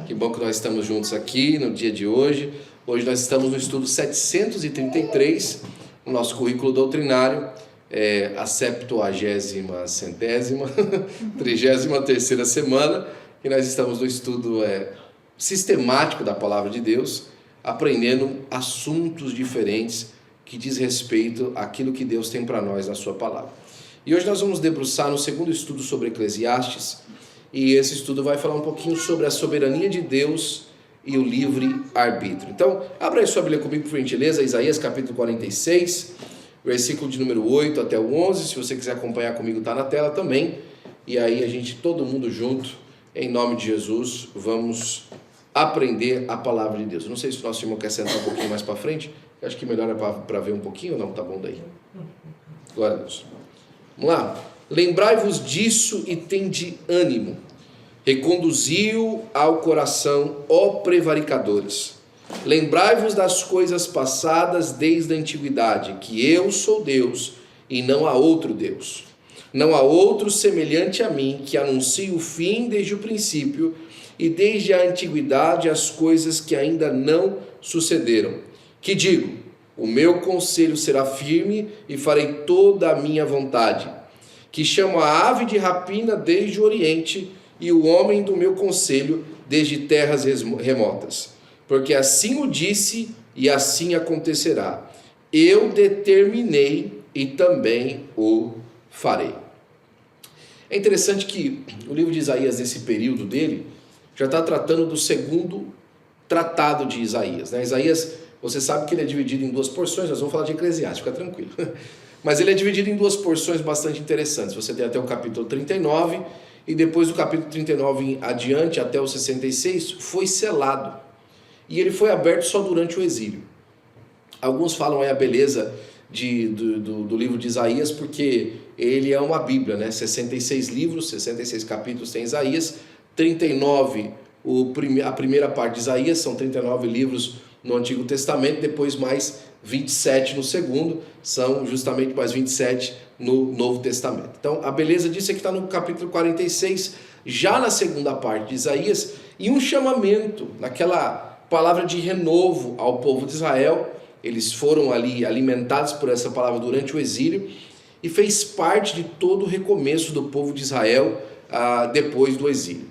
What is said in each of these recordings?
Que bom que nós estamos juntos aqui no dia de hoje. Hoje nós estamos no estudo 733, no nosso currículo doutrinário, a 70ª, centésima, 33ª semana, que nós estamos no estudo sistemático da Palavra de Deus, aprendendo assuntos diferentes que diz respeito àquilo que Deus tem para nós na sua Palavra. E hoje nós vamos debruçar no segundo estudo sobre Eclesiastes, e esse estudo vai falar um pouquinho sobre a soberania de Deus e o livre-arbítrio. Então, abra aí sua Bíblia comigo, por gentileza, Isaías capítulo 46, versículo de número 8 até o 11. Se você quiser acompanhar comigo, está na tela também. E aí a gente, todo mundo junto, em nome de Jesus, vamos aprender a palavra de Deus. Eu não sei se o nosso irmão quer sentar um pouquinho mais para frente. Eu acho que melhor é para ver um pouquinho ou não? Tá bom daí. Glória a Deus. Vamos lá. Lembrai-vos disso e tende ânimo. Reconduzi-o ao coração, ó prevaricadores. Lembrai-vos das coisas passadas desde a antiguidade, que eu sou Deus e não há outro Deus. Não há outro semelhante a mim, que anuncie o fim desde o princípio e desde a antiguidade as coisas que ainda não sucederam. Que digo, o meu conselho será firme e farei toda a minha vontade. Que chamo a ave de rapina desde o oriente e o homem do meu conselho desde terras remotas. Porque assim o disse e assim acontecerá. Eu determinei e também o farei. É interessante que o livro de Isaías, nesse período dele, já está tratando do segundo tratado de Isaías, né? Isaías, você sabe que ele é dividido em duas porções, nós vamos falar de Eclesiastes, fica tranquilo. Mas ele é dividido em duas porções bastante interessantes. Você tem até o capítulo 39, e depois do capítulo 39 em adiante, até o 66, foi selado. E ele foi aberto só durante o exílio. Alguns falam aí a beleza do livro de Isaías, porque ele é uma Bíblia, né? 66 livros, 66 capítulos tem Isaías, 39, a primeira parte de Isaías, são 39 livros no Antigo Testamento, depois mais 27 no segundo, são justamente mais 27 no Novo Testamento. Então, a beleza disso é que está no capítulo 46, já na segunda parte de Isaías, e um chamamento, naquela palavra de renovo ao povo de Israel. Eles foram ali alimentados por essa palavra durante o exílio, e fez parte de todo o recomeço do povo de Israel depois do exílio.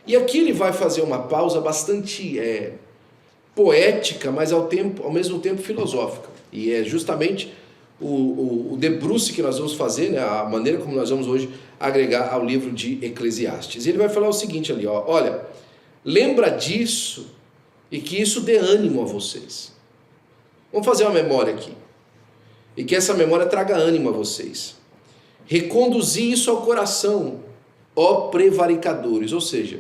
E aqui ele vai fazer uma pausa bastante poética, mas ao mesmo tempo filosófica. E é justamente o debruce que nós vamos fazer, né, a maneira como nós vamos hoje agregar ao livro de Eclesiastes. Ele vai falar o seguinte ali, ó, olha, lembra disso e que isso dê ânimo a vocês. Vamos fazer uma memória aqui. E que essa memória traga ânimo a vocês. Reconduzir isso ao coração, ó prevaricadores. Ou seja,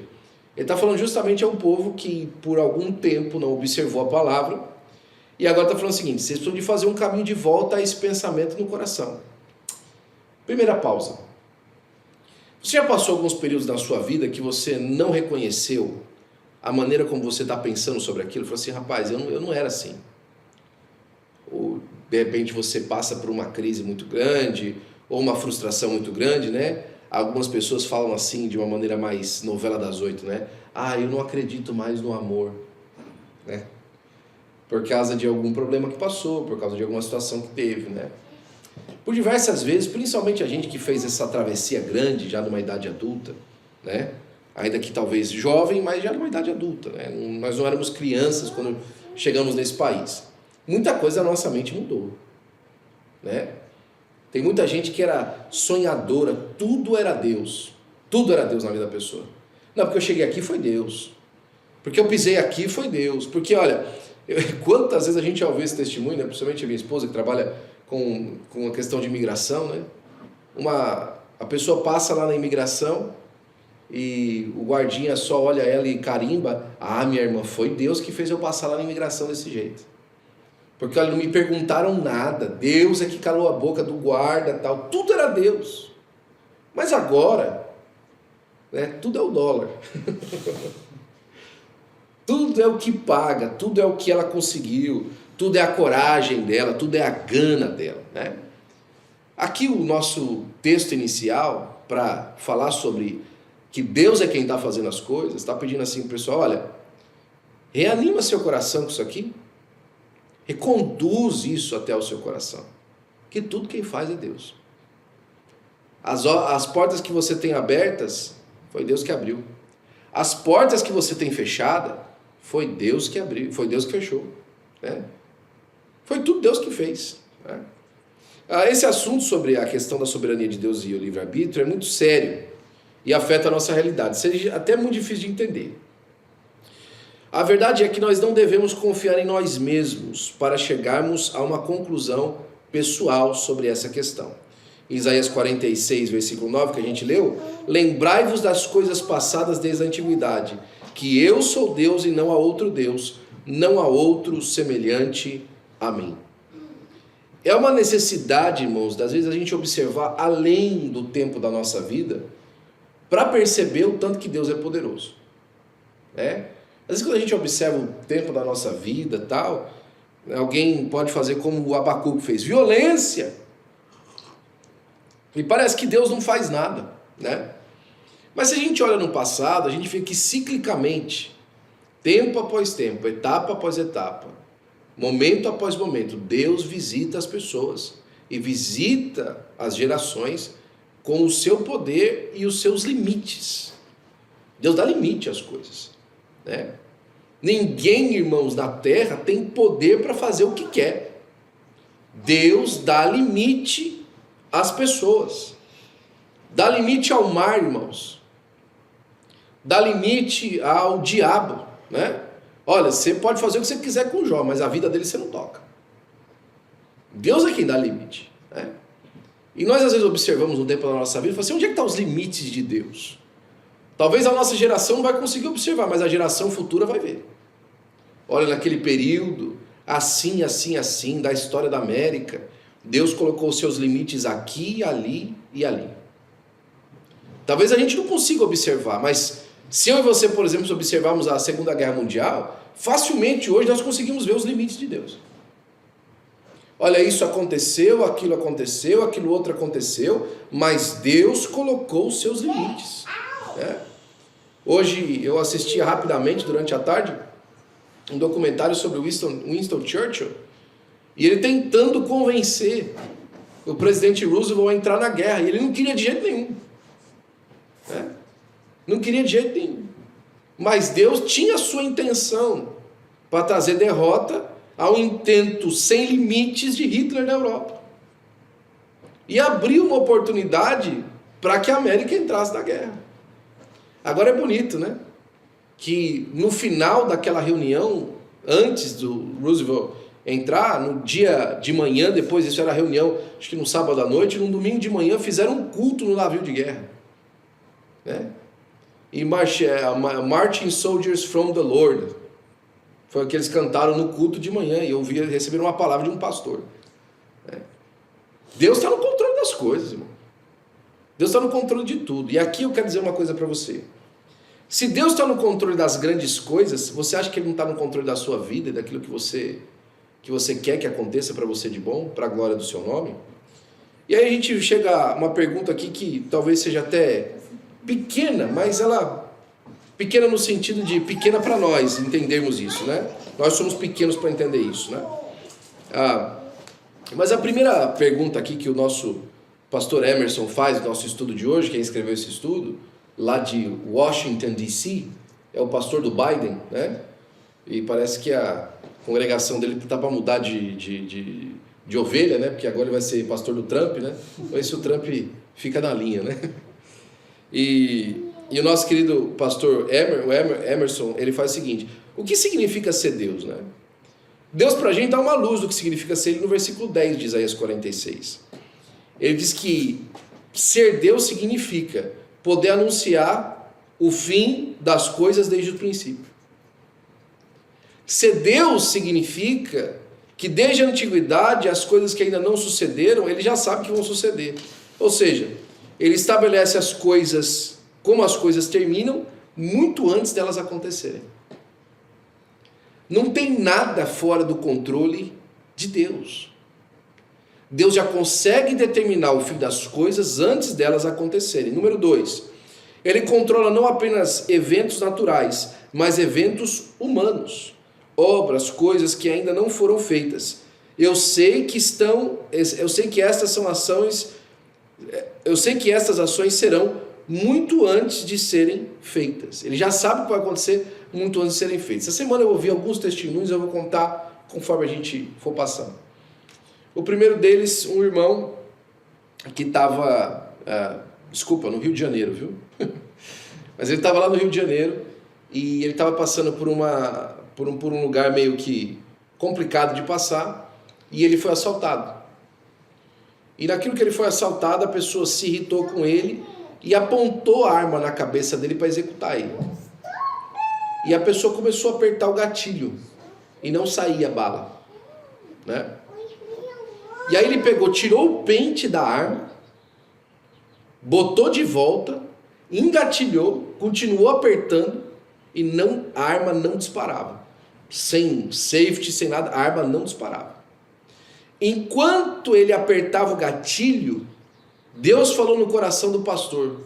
ele está falando justamente a um povo que por algum tempo não observou a palavra, e agora está falando o seguinte, vocês precisam de fazer um caminho de volta a esse pensamento no coração. Primeira pausa. Você já passou alguns períodos na sua vida que você não reconheceu a maneira como você está pensando sobre aquilo? Falou assim, rapaz, eu não era assim. Ou de repente você passa por uma crise muito grande, ou uma frustração muito grande, né? Algumas pessoas falam assim de uma maneira mais novela das 8, né? Eu não acredito mais no amor, né? Por causa de algum problema que passou, por causa de alguma situação que teve, né? Por diversas vezes, principalmente a gente que fez essa travessia grande, já numa idade adulta, né? Ainda que talvez jovem, mas já numa idade adulta, né? Nós não éramos crianças quando chegamos nesse país. Muita coisa na nossa mente mudou, né? Tem muita gente que era sonhadora, tudo era Deus na vida da pessoa. Não, porque eu cheguei aqui foi Deus, porque eu pisei aqui foi Deus, porque olha, quantas vezes a gente já ouviu esse testemunho, né? Principalmente a minha esposa que trabalha com a questão de imigração, né? A pessoa passa lá na imigração e o guardinha só olha ela e carimba, minha irmã, foi Deus que fez eu passar lá na imigração desse jeito. Porque olha, não me perguntaram nada, Deus é que calou a boca do guarda, tal, tudo era Deus. Mas agora, né, tudo é o dólar. Tudo é o que paga, tudo é o que ela conseguiu, tudo é a coragem dela, tudo é a gana dela, né? Aqui o nosso texto inicial, para falar sobre que Deus é quem está fazendo as coisas, está pedindo assim, pessoal, olha, reanima seu coração com isso aqui, reconduz isso até o seu coração, que tudo quem faz é Deus. As portas que você tem abertas, foi Deus que abriu. As portas que você tem fechada, foi Deus que abriu, foi Deus que fechou. Né? Foi tudo Deus que fez. Né? Esse assunto sobre a questão da soberania de Deus e o livre-arbítrio é muito sério e afeta a nossa realidade. Seria até muito difícil de entender. A verdade é que nós não devemos confiar em nós mesmos para chegarmos a uma conclusão pessoal sobre essa questão. Isaías 46, versículo 9, que a gente leu, lembrai-vos das coisas passadas desde a antiguidade, que eu sou Deus e não há outro Deus, não há outro semelhante a mim. É uma necessidade, irmãos, das vezes a gente observar além do tempo da nossa vida, para perceber o tanto que Deus é poderoso. Né? Às vezes quando a gente observa o tempo da nossa vida tal, alguém pode fazer como o Abacuque fez, violência. E parece que Deus não faz nada, né? Mas se a gente olha no passado, a gente vê que ciclicamente, tempo após tempo, etapa após etapa, momento após momento, Deus visita as pessoas e visita as gerações com o seu poder e os seus limites. Deus dá limite às coisas, né? Ninguém, irmãos, na terra tem poder para fazer o que quer. Deus dá limite às pessoas. Dá limite ao mar, irmãos. Dá limite ao diabo, né? Olha, você pode fazer o que você quiser com Jó, mas a vida dele você não toca. Deus é quem dá limite, né? E nós às vezes observamos no tempo da nossa vida e falamos assim, onde é que estão os limites de Deus? Talvez a nossa geração não vai conseguir observar, mas a geração futura vai ver. Olha, naquele período, assim, da história da América, Deus colocou os seus limites aqui, ali e ali. Talvez a gente não consiga observar, mas se eu e você, por exemplo, observarmos a Segunda Guerra Mundial, facilmente hoje nós conseguimos ver os limites de Deus. Olha, isso aconteceu, aquilo outro aconteceu, mas Deus colocou os seus limites. Né? Hoje eu assisti rapidamente, durante a tarde, um documentário sobre Winston Churchill, e ele tentando convencer o presidente Roosevelt a entrar na guerra, e ele não queria de jeito nenhum. Né? Não queria de jeito nenhum. Mas Deus tinha a sua intenção para trazer derrota ao intento sem limites de Hitler na Europa. E abriu uma oportunidade para que a América entrasse na guerra. Agora é bonito, né? Que no final daquela reunião, antes do Roosevelt entrar, no dia de manhã, depois isso era reunião, acho que no sábado à noite, no domingo de manhã fizeram um culto no navio de guerra. Né? E Marching Soldiers from the Lord. Foi o que eles cantaram no culto de manhã, e receberam uma palavra de um pastor. Né? Deus está no controle das coisas, irmão. Deus está no controle de tudo. E aqui eu quero dizer uma coisa para você. Se Deus está no controle das grandes coisas, você acha que Ele não está no controle da sua vida e daquilo que você quer que aconteça para você de bom, para a glória do seu nome? E aí a gente chega a uma pergunta aqui que talvez seja até pequena, mas ela pequena no sentido de pequena para nós entendermos isso, né? Nós somos pequenos para entender isso, né? Mas a primeira pergunta aqui que o nosso pastor Emerson faz no nosso estudo de hoje, quem escreveu esse estudo, lá de Washington, D.C., é o pastor do Biden, né? E parece que a congregação dele está para mudar de ovelha, né? Porque agora ele vai ser pastor do Trump, né? Então esse o Trump fica na linha, né? E o nosso querido pastor Emerson, ele faz o seguinte: o que significa ser Deus, né? Deus para a gente dá uma luz do que significa ser Ele no versículo 10 de Isaías 46. Ele diz que ser Deus significa poder anunciar o fim das coisas desde o princípio. Ser Deus significa que desde a antiguidade as coisas que ainda não sucederam, Ele já sabe que vão suceder. Ou seja, Ele estabelece as coisas, como as coisas terminam, muito antes delas acontecerem. Não tem nada fora do controle de Deus. Deus já consegue determinar o fim das coisas antes delas acontecerem. Número 2, Ele controla não apenas eventos naturais, mas eventos humanos, obras, coisas que ainda não foram feitas. Eu sei que estas ações serão muito antes de serem feitas. Ele já sabe o que vai acontecer muito antes de serem feitas. Essa semana eu ouvi alguns testemunhos, eu vou contar conforme a gente for passando. O primeiro deles, um irmão que estava, no Rio de Janeiro, viu? Mas ele estava lá no Rio de Janeiro e ele estava passando por um lugar meio que complicado de passar e ele foi assaltado. E naquilo que ele foi assaltado, a pessoa se irritou com ele e apontou a arma na cabeça dele para executar ele. E a pessoa começou a apertar o gatilho e não saía bala, né? E aí ele tirou o pente da arma, botou de volta, engatilhou, continuou apertando e a arma não disparava. Sem safety, sem nada, a arma não disparava. Enquanto ele apertava o gatilho, Deus falou no coração do pastor.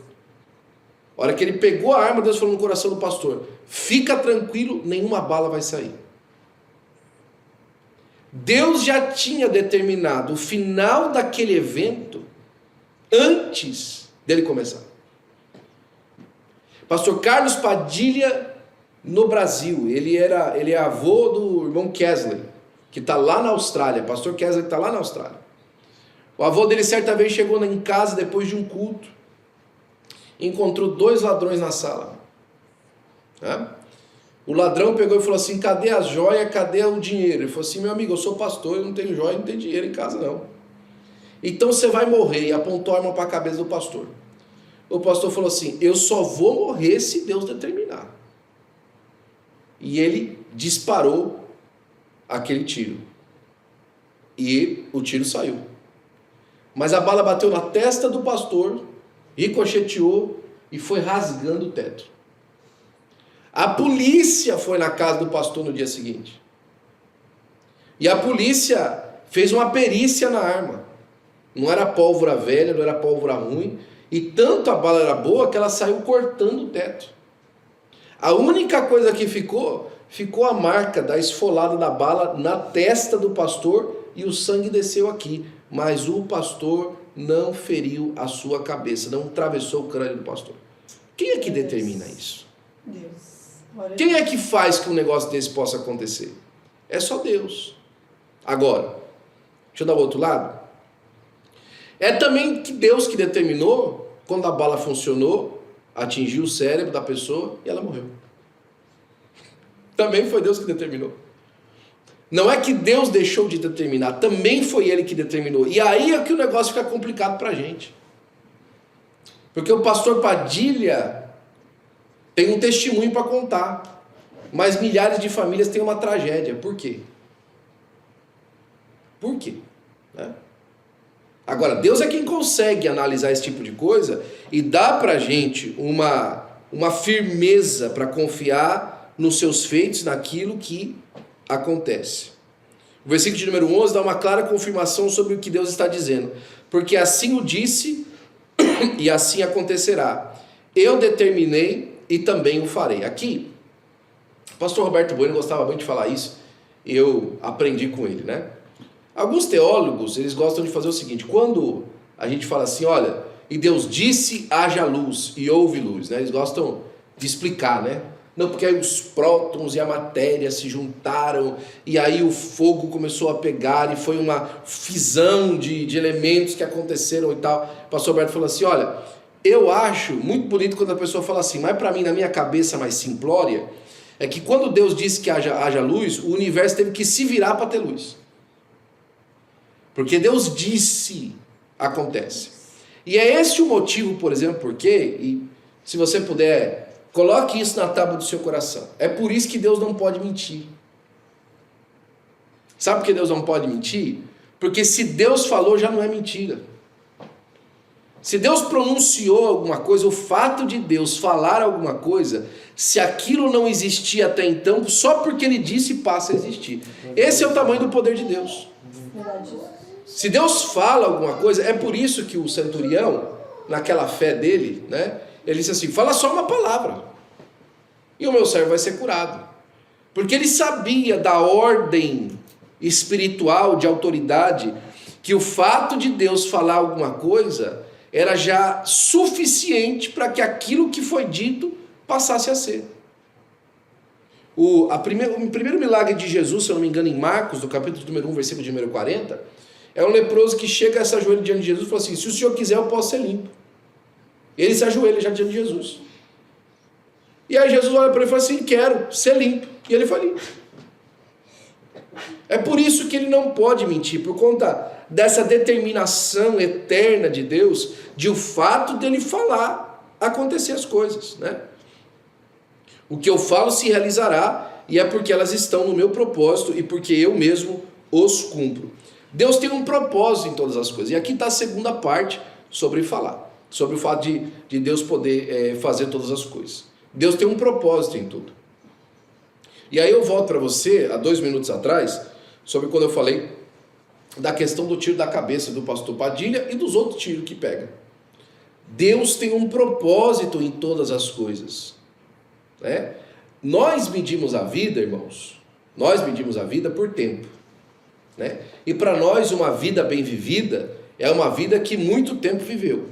A hora que ele pegou a arma, Deus falou no coração do pastor: fica tranquilo, nenhuma bala vai sair. Deus já tinha determinado o final daquele evento antes dele começar. Pastor Carlos Padilha, no Brasil, ele é avô do irmão Kesley, que está lá na Austrália. Pastor Kesley está lá na Austrália. O avô dele certa vez chegou em casa depois de um culto, encontrou 2 ladrões na sala. O ladrão pegou e falou assim: cadê a joia, cadê o dinheiro? Ele falou assim: meu amigo, eu sou pastor, eu não tenho joia, não tenho dinheiro em casa não. Então você vai morrer. E apontou a arma para a cabeça do pastor. O pastor falou assim: eu só vou morrer se Deus determinar. E ele disparou aquele tiro. E o tiro saiu. Mas a bala bateu na testa do pastor, ricocheteou e foi rasgando o teto. A polícia foi na casa do pastor no dia seguinte. E a polícia fez uma perícia na arma. Não era pólvora velha, não era pólvora ruim. E tanto a bala era boa que ela saiu cortando o teto. A única coisa que ficou a marca da esfolada da bala na testa do pastor e o sangue desceu aqui. Mas o pastor não feriu a sua cabeça, não atravessou o crânio do pastor. Quem é que determina isso? Deus. Quem é que faz que um negócio desse possa acontecer? É só Deus. Agora, deixa eu dar o outro lado. É também que Deus que determinou, quando a bala funcionou, atingiu o cérebro da pessoa e ela morreu. Também foi Deus que determinou. Não é que Deus deixou de determinar, também foi Ele que determinou. E aí é que o negócio fica complicado para a gente. Porque o pastor Padilha tem um testemunho para contar, mas milhares de famílias têm uma tragédia. Por quê? Por quê? Agora, Deus é quem consegue analisar esse tipo de coisa e dá para a gente uma firmeza para confiar nos seus feitos, naquilo que acontece. O versículo de número 11 dá uma clara confirmação sobre o que Deus está dizendo. Porque assim o disse e assim acontecerá. Eu determinei e também o farei. Aqui, o pastor Roberto Bueno gostava muito de falar isso, e eu aprendi com ele, né? Alguns teólogos, eles gostam de fazer o seguinte: quando a gente fala assim, olha, e Deus disse, haja luz, e houve luz, né? Eles gostam de explicar, né? Não, porque aí os prótons e a matéria se juntaram, e aí o fogo começou a pegar, e foi uma fisão de elementos que aconteceram e tal. O pastor Roberto falou assim, olha, eu acho muito bonito quando a pessoa fala assim, mas para mim, na minha cabeça mais simplória, é que quando Deus disse que haja luz, o universo teve que se virar para ter luz. Porque Deus disse, acontece. E é esse o motivo, por exemplo, porque, e se você puder, coloque isso na tábua do seu coração. É por isso que Deus não pode mentir. Sabe por que Deus não pode mentir? Porque se Deus falou, já não é mentira. Se Deus pronunciou alguma coisa, o fato de Deus falar alguma coisa, se aquilo não existia até então, só porque Ele disse, passa a existir. Esse é o tamanho do poder de Deus. Se Deus fala alguma coisa, é por isso que o centurião, naquela fé dele, né, Ele disse assim: fala só uma palavra, e o meu servo vai ser curado. Porque ele sabia da ordem espiritual, de autoridade, que o fato de Deus falar alguma coisa era já suficiente para que aquilo que foi dito passasse a ser. O primeiro milagre de Jesus, se eu não me engano, em Marcos, no capítulo número 1, versículo de número 40, é um leproso que chega a se ajoelhar diante de Jesus e fala assim: se o senhor quiser, eu posso ser limpo. Ele se ajoelha já diante de Jesus. E aí Jesus olha para ele e fala assim: quero ser limpo. E ele foi limpo. É por isso que ele não pode mentir, por conta dessa determinação eterna de Deus, de o fato dele falar acontecer as coisas, né? O que eu falo se realizará, e é porque elas estão no meu propósito e porque eu mesmo os cumpro. Deus tem um propósito em todas as coisas. E aqui está a segunda parte sobre falar, sobre o fato de Deus poder fazer todas as coisas. Deus tem um propósito em tudo. E aí eu volto para você, há 2 minutos atrás, sobre quando eu falei da questão do tiro da cabeça do pastor Padilha e dos outros tiros que pega. Deus tem um propósito em todas as coisas, né? Nós medimos a vida, irmãos, nós medimos a vida por tempo, né? E para nós uma vida bem vivida é uma vida que muito tempo viveu,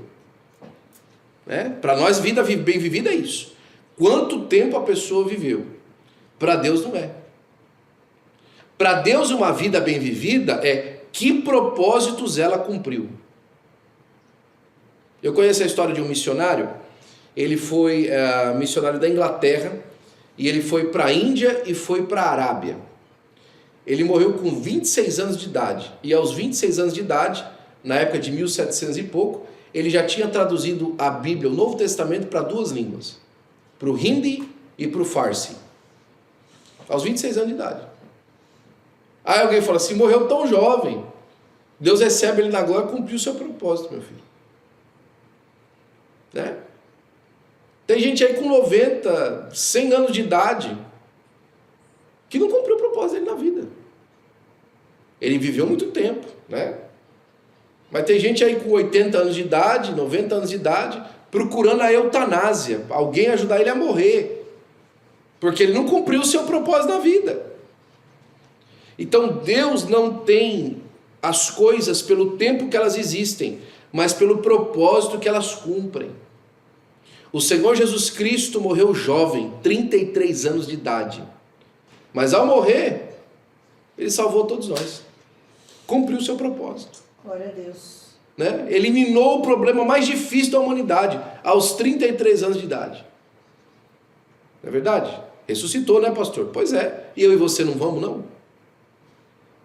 né? Para nós vida bem vivida é isso, quanto tempo a pessoa viveu. Para Deus não é. Para Deus uma vida bem vivida é que propósitos ela cumpriu. Eu conheço a história de um missionário. Ele foi missionário da Inglaterra, e ele foi para a Índia e foi para a Arábia. Ele morreu com 26 anos de idade, e aos 26 anos de idade, na época de 1700 e pouco, ele já tinha traduzido a Bíblia, o Novo Testamento, para 2 línguas, para o Hindi e para o Farsi, aos 26 anos de idade. Aí alguém fala assim: morreu tão jovem. Deus recebe ele na glória e cumpriu o seu propósito, meu filho, né? Tem gente aí com 90, 100 anos de idade que não cumpriu o propósito dele na vida. Ele viveu muito tempo, né? Mas tem gente aí com 80 anos de idade, 90 anos de idade, procurando a eutanásia, alguém ajudar ele a morrer, porque ele não cumpriu o seu propósito na vida. Então Deus não tem as coisas pelo tempo que elas existem, mas pelo propósito que elas cumprem. O Senhor Jesus Cristo morreu jovem, 33 anos de idade, mas ao morrer, Ele salvou todos nós, cumpriu o seu propósito. Glória a Deus. Né? Eliminou o problema mais difícil da humanidade, aos 33 anos de idade. Não é verdade? Ressuscitou, né, pastor? Pois é. E eu e você não vamos, não?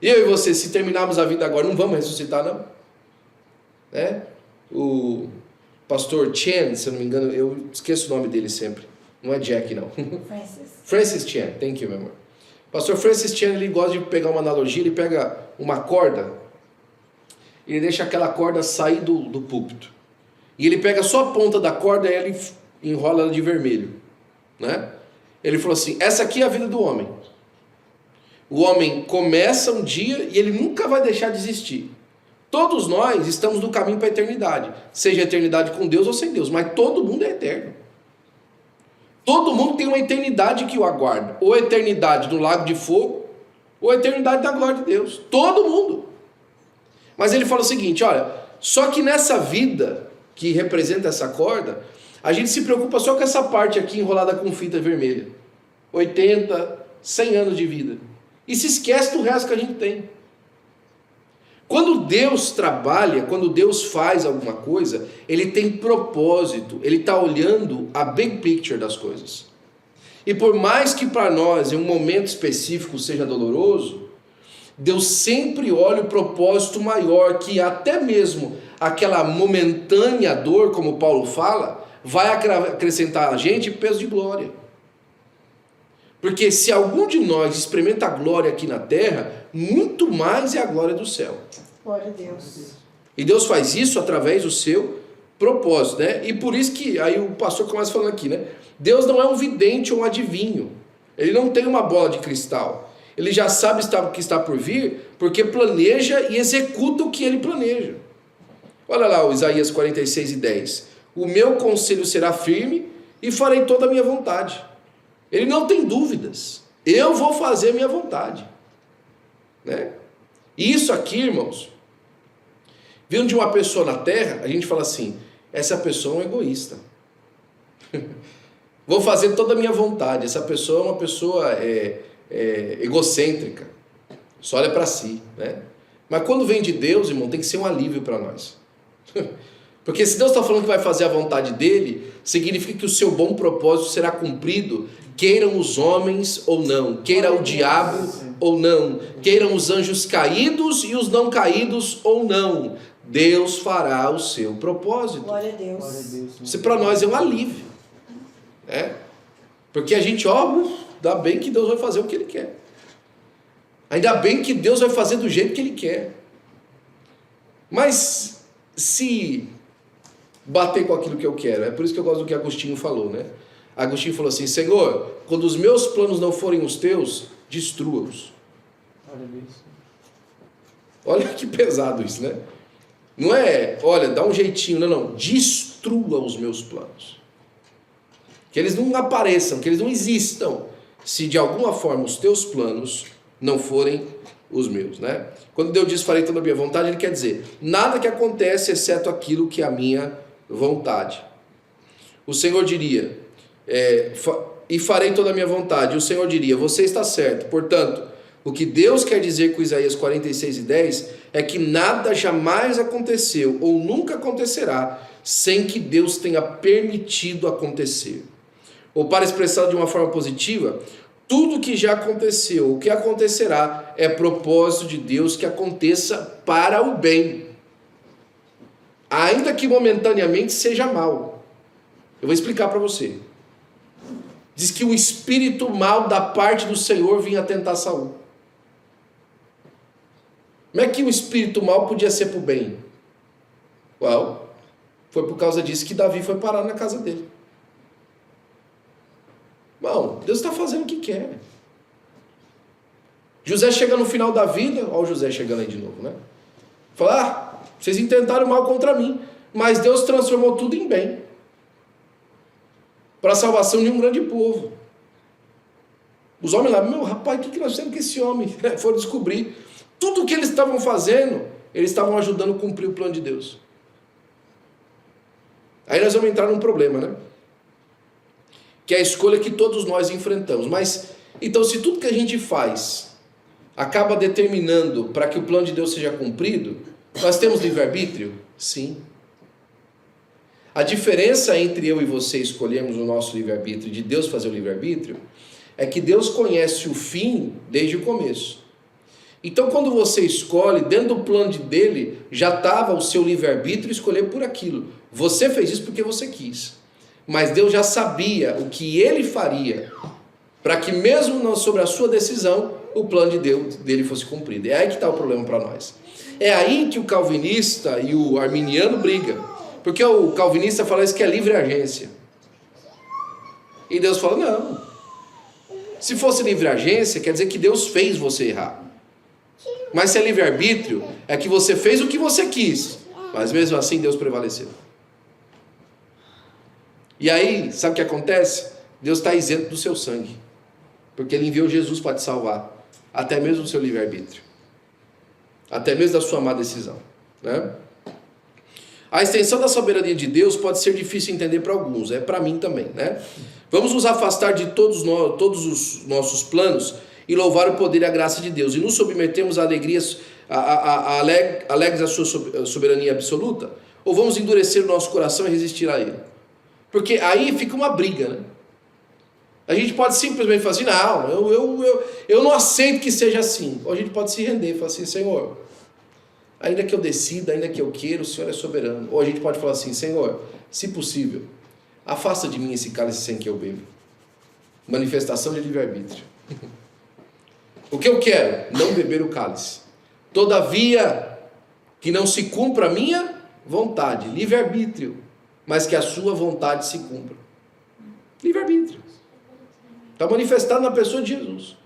E eu e você, se terminarmos a vida agora, não vamos ressuscitar, não? Né? O pastor Chen, se eu não me engano, eu esqueço o nome dele sempre. Não é Jack, não. Francis Chen, thank you, meu amor. Pastor Francis Chen, ele gosta de pegar uma analogia, ele pega uma corda, ele deixa aquela corda sair do púlpito. E ele pega só a ponta da corda e ele enrola ela de vermelho, né? Ele falou assim: essa aqui é a vida do homem. O homem começa um dia e ele nunca vai deixar de existir. Todos nós estamos no caminho para a eternidade, seja a eternidade com Deus ou sem Deus, mas todo mundo é eterno. Todo mundo tem uma eternidade que o aguarda, ou a eternidade no lago de fogo, ou a eternidade da glória de Deus. Todo mundo. Mas ele fala o seguinte: olha, só que nessa vida que representa essa corda, a gente se preocupa só com essa parte aqui enrolada com fita vermelha. 80, 100 anos de vida. E se esquece do resto que a gente tem. Quando Deus trabalha, quando Deus faz alguma coisa, Ele tem propósito, Ele está olhando a big picture das coisas. E por mais que para nós, em um momento específico, seja doloroso, Deus sempre olha o propósito maior, que até mesmo aquela momentânea dor, como Paulo fala, vai acrescentar a gente peso de glória. Porque se algum de nós experimenta a glória aqui na terra, muito mais é a glória do céu. Glória a Deus. E Deus faz isso através do seu propósito, né? E por isso que, aí o pastor começa falando aqui, né? Deus não é um vidente ou um adivinho. Ele não tem uma bola de cristal. Ele já sabe o que está por vir, porque planeja e executa o que ele planeja. Olha lá o Isaías 46:10. o meu conselho será firme e farei toda a minha vontade. Ele não tem dúvidas. Eu vou fazer a minha vontade. Né? E isso aqui, irmãos, vindo de uma pessoa na terra, a gente fala assim, essa pessoa é um egoísta. Vou fazer toda a minha vontade. Essa pessoa é uma pessoa egocêntrica. Só olha para si. Né? Mas quando vem de Deus, irmão, tem que ser um alívio para nós. Porque se Deus está falando que vai fazer a vontade dele, significa que o seu bom propósito será cumprido, queiram os homens ou não, queira o diabo ou não, queiram os anjos caídos e os não caídos ou não. Deus fará o seu propósito. Glória a Deus. Isso para nós é um alívio. Né? Porque a gente, ainda bem que Deus vai fazer o que Ele quer. Ainda bem que Deus vai fazer do jeito que Ele quer. Mas se bater com aquilo que eu quero, é por isso que eu gosto do que Agostinho falou, né? Agostinho falou assim, Senhor, quando os meus planos não forem os teus, destrua-os. Olha que pesado isso, né? Não é, olha, dá um jeitinho, não, destrua os meus planos. Que eles não apareçam, que eles não existam, se de alguma forma os teus planos não forem os meus, né? Quando Deus diz, farei toda a minha vontade, Ele quer dizer, nada que acontece exceto aquilo que é a minha vontade. O Senhor diria, e farei toda a minha vontade. E o Senhor diria, você está certo. Portanto, o que Deus quer dizer com Isaías 46:10 é que nada jamais aconteceu ou nunca acontecerá sem que Deus tenha permitido acontecer. Ou para expressar de uma forma positiva, tudo que já aconteceu, o que acontecerá, é propósito de Deus que aconteça para o bem. Ainda que momentaneamente seja mal. Eu vou explicar para você. Diz que o espírito mal da parte do Senhor vinha tentar Saul. Como é que o espírito mal podia ser para o bem? Foi por causa disso que Davi foi parar na casa dele. Bom, Deus está fazendo o que quer. José chega no final da vida, olha o José chegando aí de novo, né? Fala, vocês intentaram mal contra mim, mas Deus transformou tudo em bem. Para a salvação de um grande povo. Os homens lá, rapaz, o que nós temos com esse homem? Foram descobrir. Tudo o que eles estavam fazendo, eles estavam ajudando a cumprir o plano de Deus. Aí nós vamos entrar num problema, né? Que é a escolha que todos nós enfrentamos. Mas, então, se tudo que a gente faz acaba determinando para que o plano de Deus seja cumprido, nós temos livre-arbítrio? Sim. A diferença entre eu e você escolhermos o nosso livre-arbítrio e de Deus fazer o livre-arbítrio é que Deus conhece o fim desde o começo. Então, quando você escolhe, dentro do plano dele, já estava o seu livre-arbítrio escolher por aquilo. Você fez isso porque você quis. Mas Deus já sabia o que ele faria para que mesmo sobre a sua decisão, o plano de Deus dele fosse cumprido. É aí que está o problema para nós. É aí que o calvinista e o arminiano brigam. Porque o calvinista fala isso que é livre agência. E Deus fala, não. Se fosse livre agência, quer dizer que Deus fez você errar. Mas se é livre-arbítrio, é que você fez o que você quis, mas mesmo assim Deus prevaleceu. E aí, sabe o que acontece? Deus está isento do seu sangue, porque Ele enviou Jesus para te salvar, até mesmo do seu livre-arbítrio, até mesmo da sua má decisão, né? A extensão da soberania de Deus pode ser difícil de entender para alguns, é para mim também, né? Vamos nos afastar de todos os nossos planos e louvar o poder e a graça de Deus, e nos submetemos a alegrias, alegres à sua soberania absoluta, ou vamos endurecer o nosso coração e resistir a Ele? Porque aí fica uma briga, né? A gente pode simplesmente falar assim, não, eu não aceito que seja assim. Ou a gente pode se render e falar assim, Senhor, ainda que eu decida, ainda que eu queira, o Senhor é soberano. Ou a gente pode falar assim, Senhor, se possível, afasta de mim esse cálice sem que eu beba. Manifestação de livre-arbítrio. O que eu quero? Não beber o cálice. Todavia, que não se cumpra a minha vontade, livre-arbítrio, mas que a sua vontade se cumpra. Livre-arbítrio. Está manifestado na pessoa de Jesus.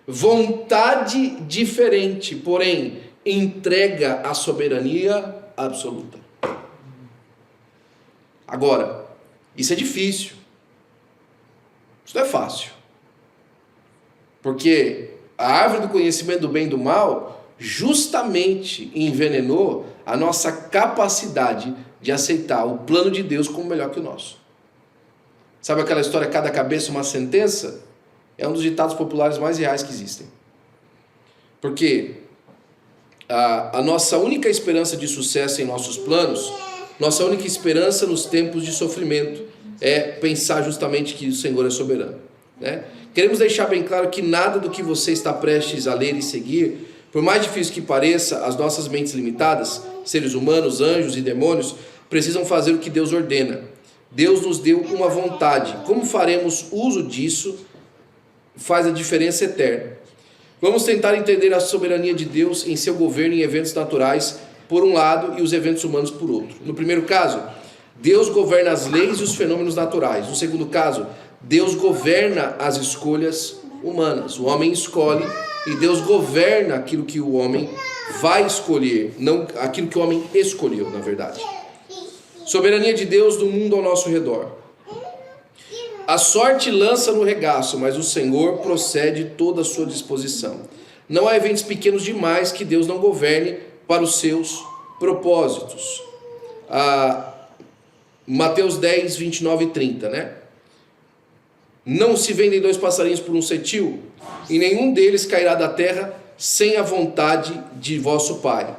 Vontade diferente, porém, entrega à soberania absoluta. Agora, isso é difícil. Isso não é fácil. Porque a árvore do conhecimento do bem e do mal justamente envenenou a nossa capacidade de aceitar o plano de Deus como melhor que o nosso. Sabe aquela história, cada cabeça uma sentença? É um dos ditados populares mais reais que existem. Porque a nossa única esperança de sucesso em nossos planos, nossa única esperança nos tempos de sofrimento, é pensar justamente que o Senhor é soberano, né? Queremos deixar bem claro que nada do que você está prestes a ler e seguir, por mais difícil que pareça, as nossas mentes limitadas, seres humanos, anjos e demônios, precisam fazer o que Deus ordena. Deus nos deu uma vontade. Como faremos uso disso faz a diferença eterna. Vamos tentar entender a soberania de Deus em seu governo em eventos naturais, por um lado, e os eventos humanos por outro. No primeiro caso, Deus governa as leis e os fenômenos naturais. No segundo caso, Deus governa as escolhas humanas. O homem escolhe e Deus governa aquilo que o homem vai escolher, não aquilo que o homem escolheu, na verdade. Soberania de Deus do mundo ao nosso redor. A sorte lança no regaço, mas o Senhor procede toda a sua disposição. Não há eventos pequenos demais que Deus não governe para os seus propósitos. Mateus 10, 29 e 30, né? Não se vendem 2 passarinhos por um cetil, e nenhum deles cairá da terra sem a vontade de vosso Pai.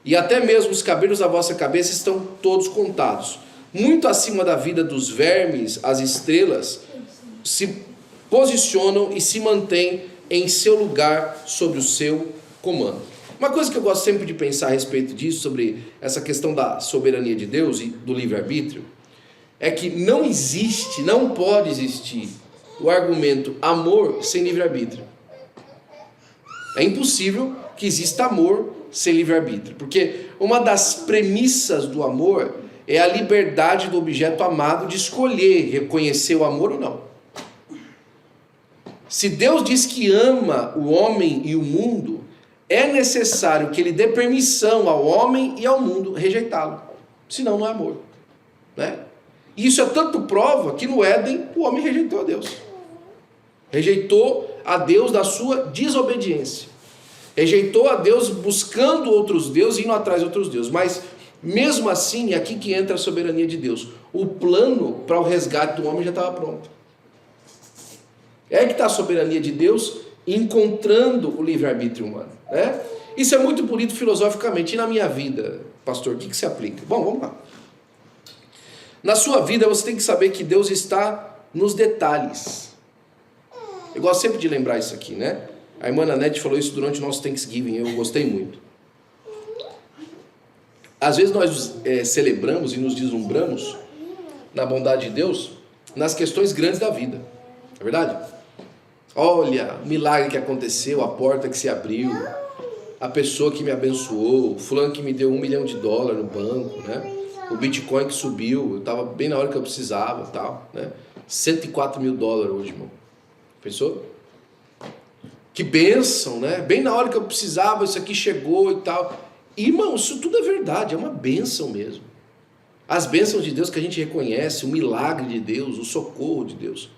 E até mesmo os cabelos da vossa cabeça estão todos contados. Muito acima da vida dos vermes, as estrelas se posicionam e se mantêm em seu lugar sob o seu comando. Uma coisa que eu gosto sempre de pensar a respeito disso, sobre essa questão da soberania de Deus e do livre-arbítrio, é que não existe, não pode existir o argumento amor sem livre-arbítrio. É impossível que exista amor sem livre-arbítrio, porque uma das premissas do amor é a liberdade do objeto amado de escolher reconhecer o amor ou não. Se Deus diz que ama o homem e o mundo, é necessário que ele dê permissão ao homem e ao mundo rejeitá-lo. Senão não é amor, né? E isso é tanto prova que no Éden o homem rejeitou a Deus. Rejeitou a Deus da sua desobediência. Rejeitou a Deus buscando outros deuses, indo atrás de outros deuses. Mas mesmo assim, é aqui que entra a soberania de Deus. O plano para o resgate do homem já estava pronto. É que está a soberania de Deus encontrando o livre-arbítrio humano, né? Isso é muito bonito filosoficamente. E na minha vida, pastor, o que se aplica? Bom, vamos lá. Na sua vida você tem que saber que Deus está nos detalhes. Eu gosto sempre de lembrar isso aqui, né? A irmã Nanete falou isso durante o nosso Thanksgiving, eu gostei muito. Às vezes nós celebramos e nos deslumbramos na bondade de Deus nas questões grandes da vida, não é verdade? Olha, o milagre que aconteceu, a porta que se abriu, a pessoa que me abençoou, o fulano que me deu $1 milhão no banco, né? O Bitcoin que subiu, eu estava bem na hora que eu precisava, tal, né? $104 mil hoje, irmão. Pensou? Que bênção, né? Bem na hora que eu precisava, isso aqui chegou e tal. E, irmão, isso tudo é verdade, é uma bênção mesmo. As bênçãos de Deus que a gente reconhece, o milagre de Deus, o socorro de Deus.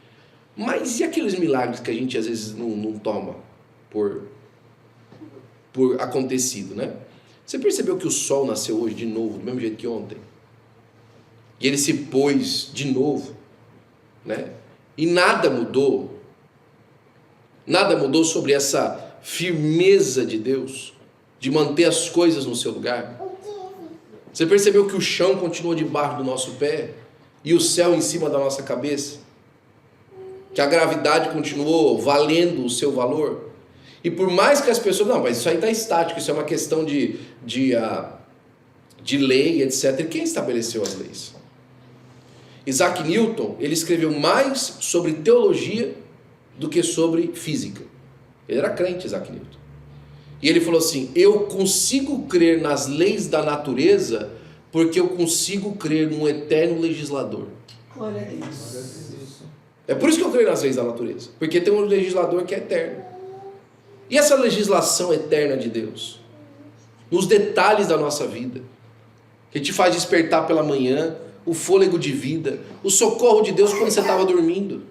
Mas e aqueles milagres que a gente às vezes não toma por acontecido, né? Você percebeu que o sol nasceu hoje de novo, do mesmo jeito que ontem? E ele se pôs de novo, né? E nada mudou. Nada mudou sobre essa firmeza de Deus, de manter as coisas no seu lugar. Você percebeu que o chão continuou debaixo do nosso pé e o céu em cima da nossa cabeça? Que a gravidade continuou valendo o seu valor? E por mais que as pessoas... Não, mas isso aí está estático, isso é uma questão de lei, etc. E quem estabeleceu as leis? Isaac Newton, ele escreveu mais sobre teologia do que sobre física. Ele era crente, Isaac Newton. E ele falou assim: eu consigo crer nas leis da natureza porque eu consigo crer num eterno legislador. Glória a Deus. É por isso que eu creio nas leis da natureza, porque tem um legislador que é eterno. E essa legislação eterna de Deus, nos detalhes da nossa vida, que te faz despertar pela manhã, o fôlego de vida, o socorro de Deus quando você estava dormindo.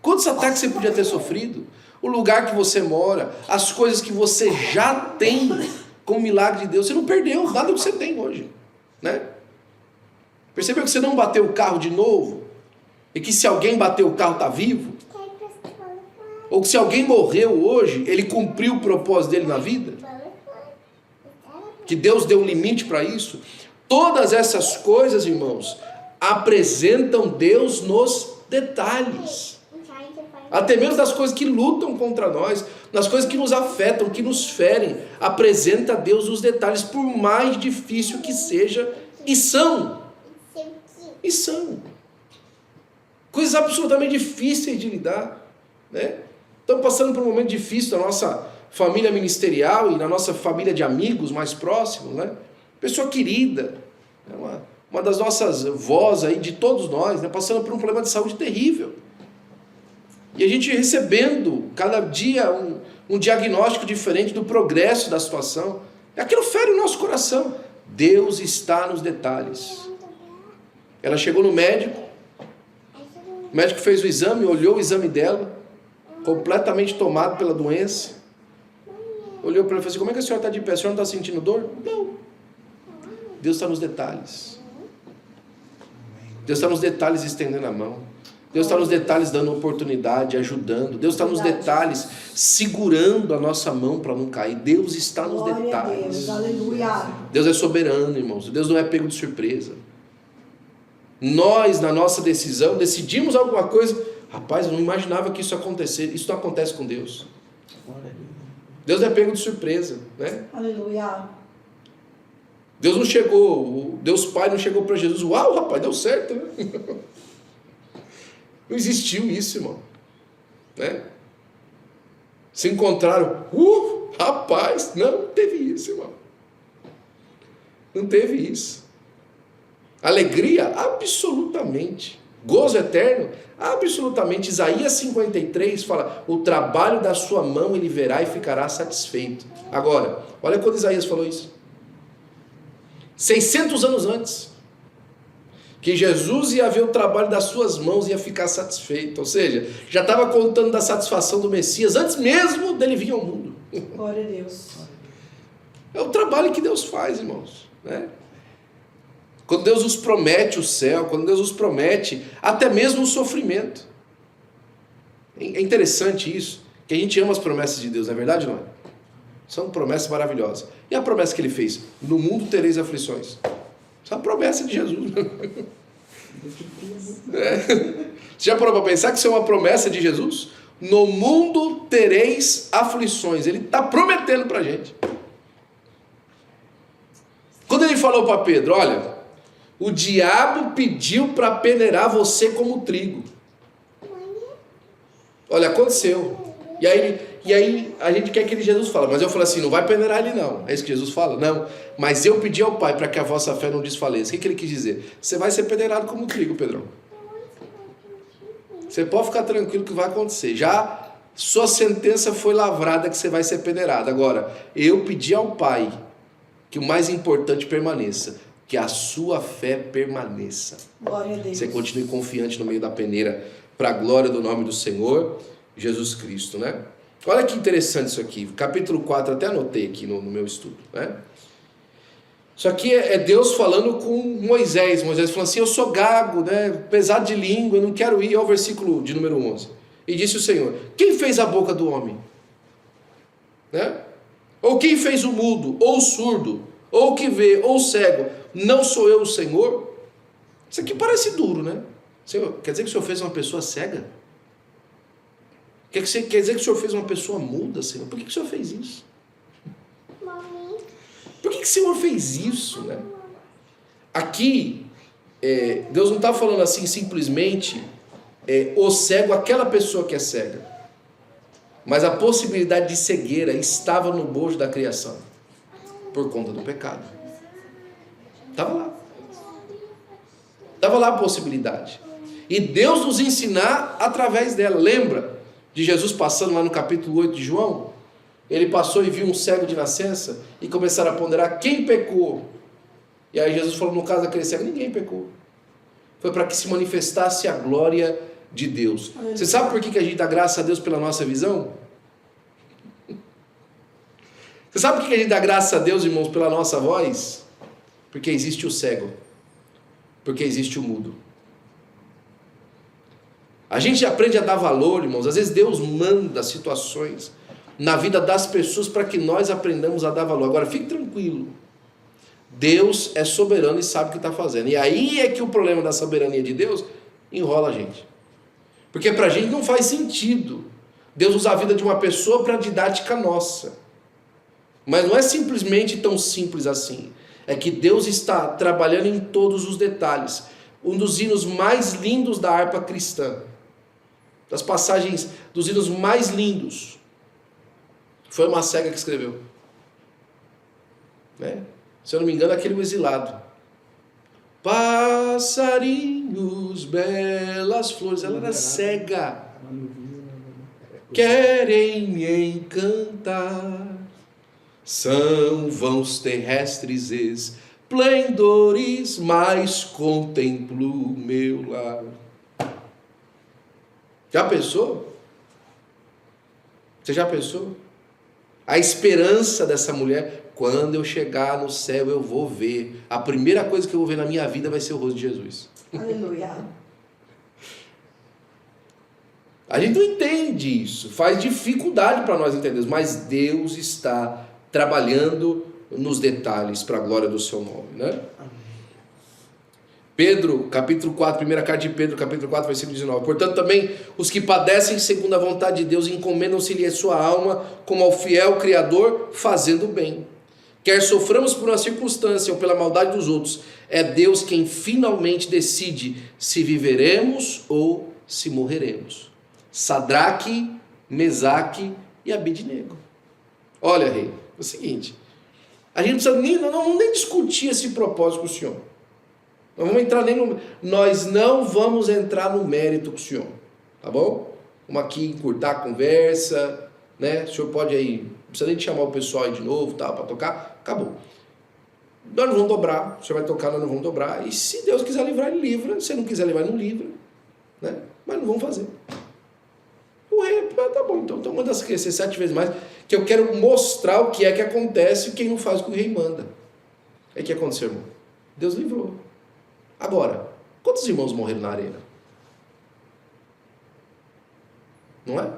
Quantos ataques você podia ter sofrido? O lugar que você mora, as coisas que você já tem com o milagre de Deus, você não perdeu nada do que você tem hoje, né? Percebeu que você não bateu o carro de novo? E que se alguém bateu o carro está vivo? Ou que se alguém morreu hoje, ele cumpriu o propósito dele na vida? Que Deus deu um limite para isso? Todas essas coisas, irmãos, apresentam Deus nos detalhes. Até mesmo das coisas que lutam contra nós, nas coisas que nos afetam, que nos ferem, apresenta Deus os detalhes, por mais difícil que seja, e são. E são. Coisas absolutamente difíceis de lidar, né? Estamos passando por um momento difícil na nossa família ministerial e na nossa família de amigos mais próximos, né? Pessoa querida, uma das nossas vós aí, de todos nós, né? Passando por um problema de saúde terrível. E a gente recebendo cada dia um diagnóstico diferente do progresso da situação. Aquilo fere o nosso coração. Deus está nos detalhes. Ela chegou no médico, o médico fez o exame, olhou o exame dela, completamente tomado pela doença. Olhou para ela e falou assim: como é que a senhora está de pé? A senhora não está sentindo dor? Não. Deus está nos detalhes. Deus está nos detalhes estendendo a mão. Deus está nos detalhes dando oportunidade, ajudando. Deus está nos detalhes segurando a nossa mão para não cair. Deus está nos detalhes. Deus é soberano, irmãos. Deus não é pego de surpresa. Nós, na nossa decisão, decidimos alguma coisa. Rapaz, eu não imaginava que isso acontecesse. Isso não acontece com Deus. Deus não é pego de surpresa, né? Aleluia. Deus não chegou, Deus Pai não chegou para Jesus. Uau, rapaz, deu certo, né? Não existiu isso, irmão, né? Se encontraram, rapaz, não teve isso, irmão. Não teve isso. Alegria, absolutamente. Gozo eterno, absolutamente. Isaías 53 fala: o trabalho da sua mão ele verá e ficará satisfeito. Agora, olha quando Isaías falou isso. 600 anos antes. Que Jesus ia ver o trabalho das suas mãos e ia ficar satisfeito. Ou seja, já estava contando da satisfação do Messias antes mesmo dele vir ao mundo. Glória a Deus. É o trabalho que Deus faz, irmãos, né? Quando Deus nos promete o céu, quando Deus nos promete até mesmo o sofrimento. É interessante isso, que a gente ama as promessas de Deus, não é verdade, não é? São promessas maravilhosas. E a promessa que ele fez? No mundo tereis aflições. Isso é uma promessa de Jesus. Você já parou para pensar que isso é uma promessa de Jesus? No mundo tereis aflições. Ele está prometendo para a gente. Quando ele falou para Pedro: olha, o diabo pediu para peneirar você como trigo. Olha, aconteceu. E aí a gente quer que Jesus fale, mas eu falo assim: não vai peneirar ele não. É isso que Jesus fala? Não. Mas eu pedi ao Pai para que a vossa fé não desfaleça. O que ele quis dizer? Você vai ser peneirado como trigo, Pedrão. Você pode ficar tranquilo que vai acontecer. Já sua sentença foi lavrada que você vai ser peneirado. Agora, eu pedi ao Pai que o mais importante permaneça, que a sua fé permaneça. Glória a Deus. Você continue confiante no meio da peneira, para a glória do nome do Senhor Jesus Cristo, né? Olha que interessante isso aqui, capítulo 4, até anotei aqui no meu estudo, né? Isso aqui é Deus falando com Moisés falando assim: eu sou gago, né? Pesado de língua, eu não quero ir. Ao versículo de número 11. E disse o Senhor: quem fez a boca do homem? Né? Ou quem fez o mudo, ou o surdo, ou o que vê, ou o cego? Não sou eu o Senhor? Isso aqui parece duro, né? Senhor, quer dizer que o Senhor fez uma pessoa cega? Quer dizer que o Senhor fez uma pessoa muda, Senhor? Por que o Senhor fez isso? Por que o Senhor fez isso, né? Aqui, Deus não está falando assim simplesmente o cego, aquela pessoa que é cega. Mas a possibilidade de cegueira estava no bojo da criação, por conta do pecado. Estava lá. Estava lá a possibilidade. E Deus nos ensinar através dela. Lembra de Jesus passando lá no capítulo 8 de João? Ele passou e viu um cego de nascença e começaram a ponderar quem pecou E aí Jesus falou, no caso daquele cego, ninguém pecou. Foi para que se manifestasse a glória de Deus. Você sabe por que a gente dá graça a Deus pela nossa visão? Você sabe por que a gente dá graça a Deus, irmãos, pela nossa voz? Porque existe o cego. Porque existe o mudo. A gente aprende a dar valor, irmãos. Às vezes Deus manda situações na vida das pessoas para que nós aprendamos a dar valor. Agora, fique tranquilo. Deus é soberano e sabe o que está fazendo. E aí é que o problema da soberania de Deus enrola a gente. Porque para a gente não faz sentido Deus usar a vida de uma pessoa para didática nossa. Mas não é simplesmente tão simples assim. É que Deus está trabalhando em todos os detalhes. Um dos hinos mais lindos da harpa cristã, das passagens dos hinos mais lindos, foi uma cega que escreveu. Né? Se eu não me engano, aquele exilado. Passarinhos, belas flores. Ela era cega. Querem me encantar. São vãos terrestres esplendores, mas contemplo o meu lar. Já pensou? Você já pensou? A esperança dessa mulher, quando eu chegar no céu eu vou ver. A primeira coisa que eu vou ver na minha vida vai ser o rosto de Jesus. Aleluia. A gente não entende isso, faz dificuldade para nós entendermos, mas Deus está trabalhando nos detalhes para a glória do seu nome, né? Pedro, capítulo 4, primeira carta de Pedro, capítulo 4, versículo 19. Portanto, também os que padecem segundo a vontade de Deus encomendam-se-lhe a sua alma como ao fiel Criador, fazendo bem. Quer soframos por uma circunstância ou pela maldade dos outros, é Deus quem finalmente decide se viveremos ou se morreremos. Sadraque, Mesaque e Abednego. Olha, rei, é o seguinte, a gente não vamos nem discutir esse propósito com o senhor. Nós não vamos entrar no mérito com o senhor, tá bom? Vamos aqui encurtar a conversa, né? O senhor pode aí, não precisa nem chamar o pessoal aí de novo, tá, para tocar, acabou. Nós não vamos dobrar, o senhor vai tocar, nós não vamos dobrar, e se Deus quiser livrar, ele livra, se não quiser livrar, ele não livra, né? Mas não vamos fazer. O rei, tá bom, então manda esquecer 7 vezes mais, que eu quero mostrar o que é que acontece quem não faz o que o rei manda. É o que aconteceu, irmão. Deus livrou. Agora, quantos irmãos morreram na arena? Não é?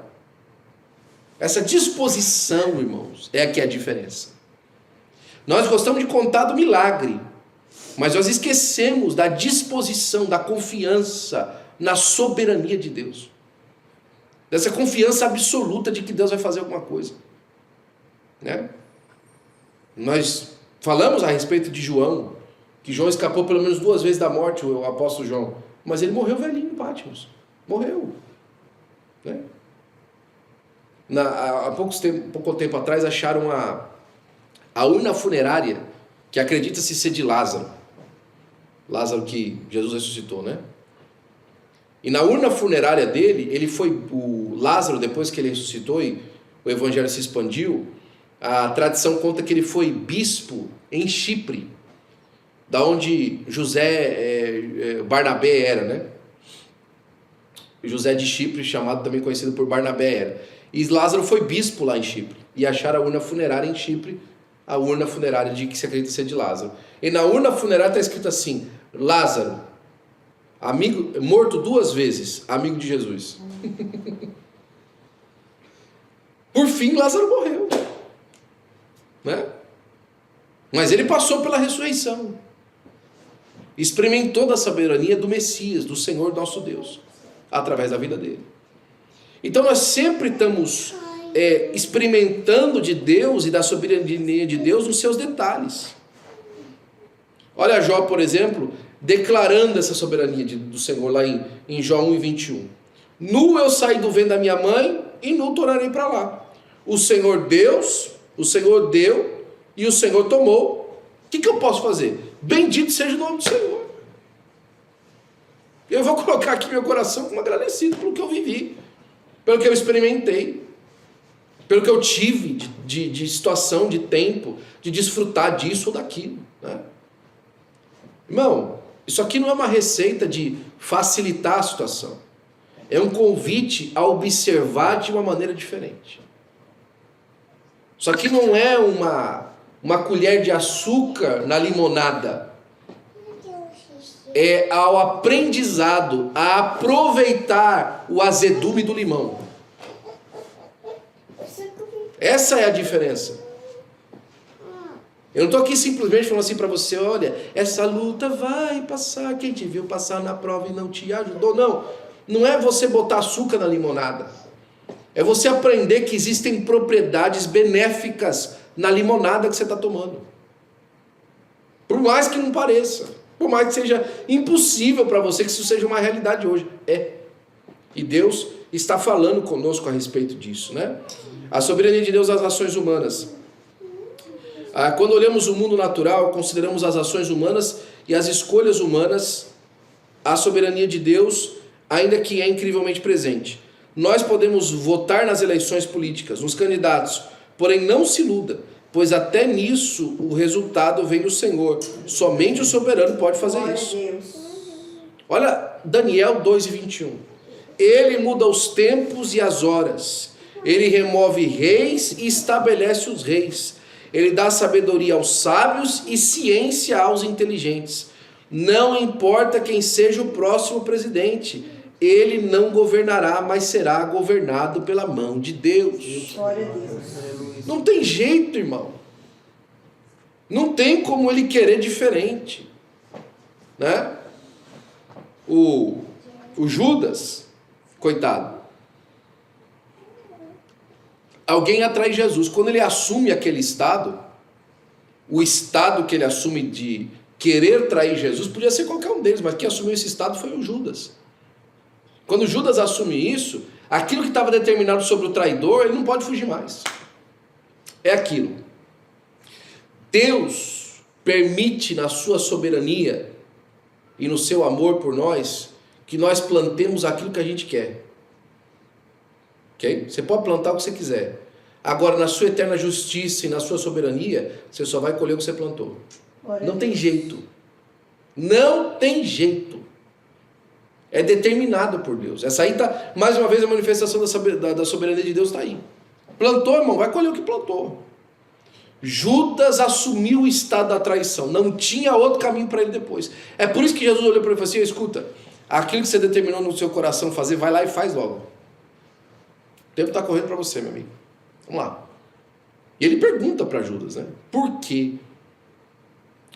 Essa disposição, irmãos, é a que é a diferença. Nós gostamos de contar do milagre, mas nós esquecemos da disposição, da confiança na soberania de Deus. Dessa confiança absoluta de que Deus vai fazer alguma coisa. Né? Nós falamos a respeito de João, que João escapou pelo menos 2 vezes da morte, o apóstolo João, mas ele morreu velhinho em Patmos. Morreu. Né? Há pouco tempo atrás acharam a urna funerária, que acredita-se ser de Lázaro. Lázaro que Jesus ressuscitou, né? E na urna funerária dele, o Lázaro, depois que ele ressuscitou e o evangelho se expandiu, a tradição conta que ele foi bispo em Chipre, da onde Barnabé era, né? José de Chipre, chamado também conhecido por Barnabé era. E Lázaro foi bispo lá em Chipre, e acharam a urna funerária em Chipre, a urna funerária de que se acredita ser de Lázaro. E na urna funerária está escrito assim: Lázaro, amigo, morto 2 vezes, amigo de Jesus. Por fim, Lázaro morreu, né? Mas ele passou pela ressurreição, experimentou da soberania do Messias, do Senhor nosso Deus, através da vida dele. Então nós sempre estamos experimentando de Deus e da soberania de Deus nos seus detalhes. Olha Jó, por exemplo, declarando essa soberania do Senhor lá em Jó 1:21. Nu eu saí do ventre da minha mãe e nu tornarei para lá. O Senhor Deus, o Senhor deu e o Senhor tomou. O que eu posso fazer? Bendito seja o nome do Senhor. Eu vou colocar aqui meu coração como agradecido pelo que eu vivi, pelo que eu experimentei, pelo que eu tive de situação, de tempo, de desfrutar disso ou daquilo, né? Irmão, isso aqui não é uma receita de facilitar a situação. É um convite a observar de uma maneira diferente. Isso aqui não é uma colher de açúcar na limonada. É ao aprendizado, a aproveitar o azedume do limão. Essa é a diferença. Eu não estou aqui simplesmente falando assim para você, olha, essa luta vai passar, quem te viu passar na prova e não te ajudou. Não, não é você botar açúcar na limonada. É você aprender que existem propriedades benéficas na limonada que você está tomando. Por mais que não pareça, por mais que seja impossível para você que isso seja uma realidade hoje. É. E Deus está falando conosco a respeito disso, né? A soberania de Deus às ações humanas. Quando olhamos o mundo natural, consideramos as ações humanas e as escolhas humanas, a soberania de Deus, ainda que é incrivelmente presente. Nós podemos votar nas eleições políticas, nos candidatos, porém não se iluda, pois até nisso o resultado vem do Senhor. Somente o soberano pode fazer isso. Olha Daniel 2:21. Ele muda os tempos e as horas. Ele remove reis e estabelece os reis. Ele dá sabedoria aos sábios e ciência aos inteligentes. Não importa quem seja o próximo presidente, ele não governará, mas será governado pela mão de Deus. Glória a Deus. Não tem jeito, irmão. Não tem como ele querer diferente, né? O Judas, coitado. Alguém atrai Jesus. Quando ele assume aquele estado, o estado que ele assume de querer trair Jesus, podia ser qualquer um deles, mas quem assumiu esse estado foi o Judas. Quando Judas assume isso, aquilo que estava determinado sobre o traidor, ele não pode fugir mais. É aquilo. Deus permite na sua soberania e no seu amor por nós, que nós plantemos aquilo que a gente quer. Ok? Você pode plantar o que você quiser. Agora, na sua eterna justiça e na sua soberania, você só vai colher o que você plantou. Não tem jeito. Não tem jeito. É determinado por Deus. Essa aí está, mais uma vez, a manifestação da soberania de Deus está aí. Plantou, irmão, vai colher o que plantou. Judas assumiu o estado da traição. Não tinha outro caminho para ele depois. É por isso que Jesus olhou para ele e falou assim, escuta, aquilo que você determinou no seu coração fazer, vai lá e faz logo. O tempo está correndo para você, meu amigo. Vamos lá. E ele pergunta para Judas, né? Por que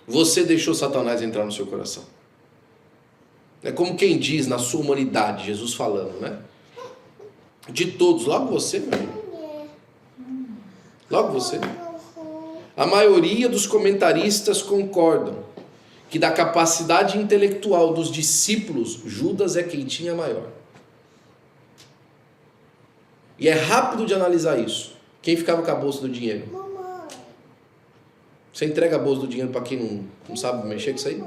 você deixou Satanás entrar no seu coração? É como quem diz na sua humanidade, Jesus falando, né? De todos, logo você, meu amigo. Logo você. A maioria dos comentaristas concordam que da capacidade intelectual dos discípulos, Judas é quem tinha maior. E é rápido de analisar isso. Quem ficava com a bolsa do dinheiro? Você entrega a bolsa do dinheiro para quem não sabe mexer com isso aí?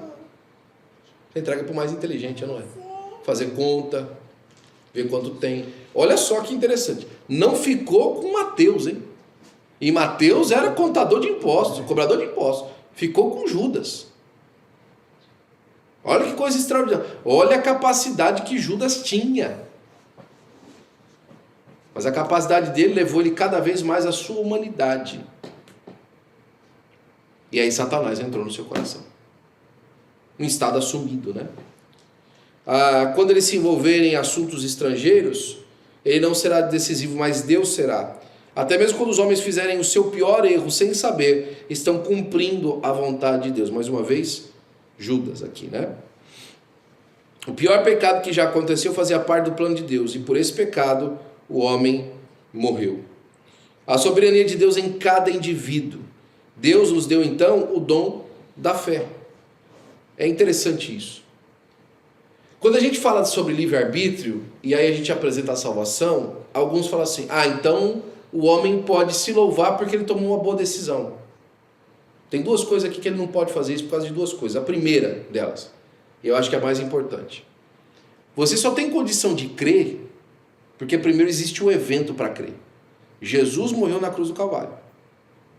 Você entrega para o mais inteligente, não é? Fazer conta, ver quanto tem. Olha só que interessante. Não ficou com Mateus, hein? E Mateus era contador de impostos, cobrador de impostos. Ficou com Judas. Olha que coisa extraordinária. Olha a capacidade que Judas tinha. Mas a capacidade dele levou ele cada vez mais à sua humanidade. E aí Satanás entrou no seu coração. Um estado assumido, né? Quando ele se envolver em assuntos estrangeiros, ele não será decisivo, mas Deus será. Até mesmo quando os homens fizerem o seu pior erro sem saber, estão cumprindo a vontade de Deus. Mais uma vez, Judas aqui, né? O pior pecado que já aconteceu fazia parte do plano de Deus, e por esse pecado o homem morreu. A soberania de Deus em cada indivíduo. Deus nos deu então o dom da fé. É interessante isso. Quando a gente fala sobre livre-arbítrio, e aí a gente apresenta a salvação, alguns falam assim, então o homem pode se louvar porque ele tomou uma boa decisão. Tem duas coisas aqui que ele não pode fazer isso por causa de duas coisas. A primeira delas, eu acho que é a mais importante. Você só tem condição de crer porque primeiro existe o evento para crer. Jesus morreu na cruz do Calvário.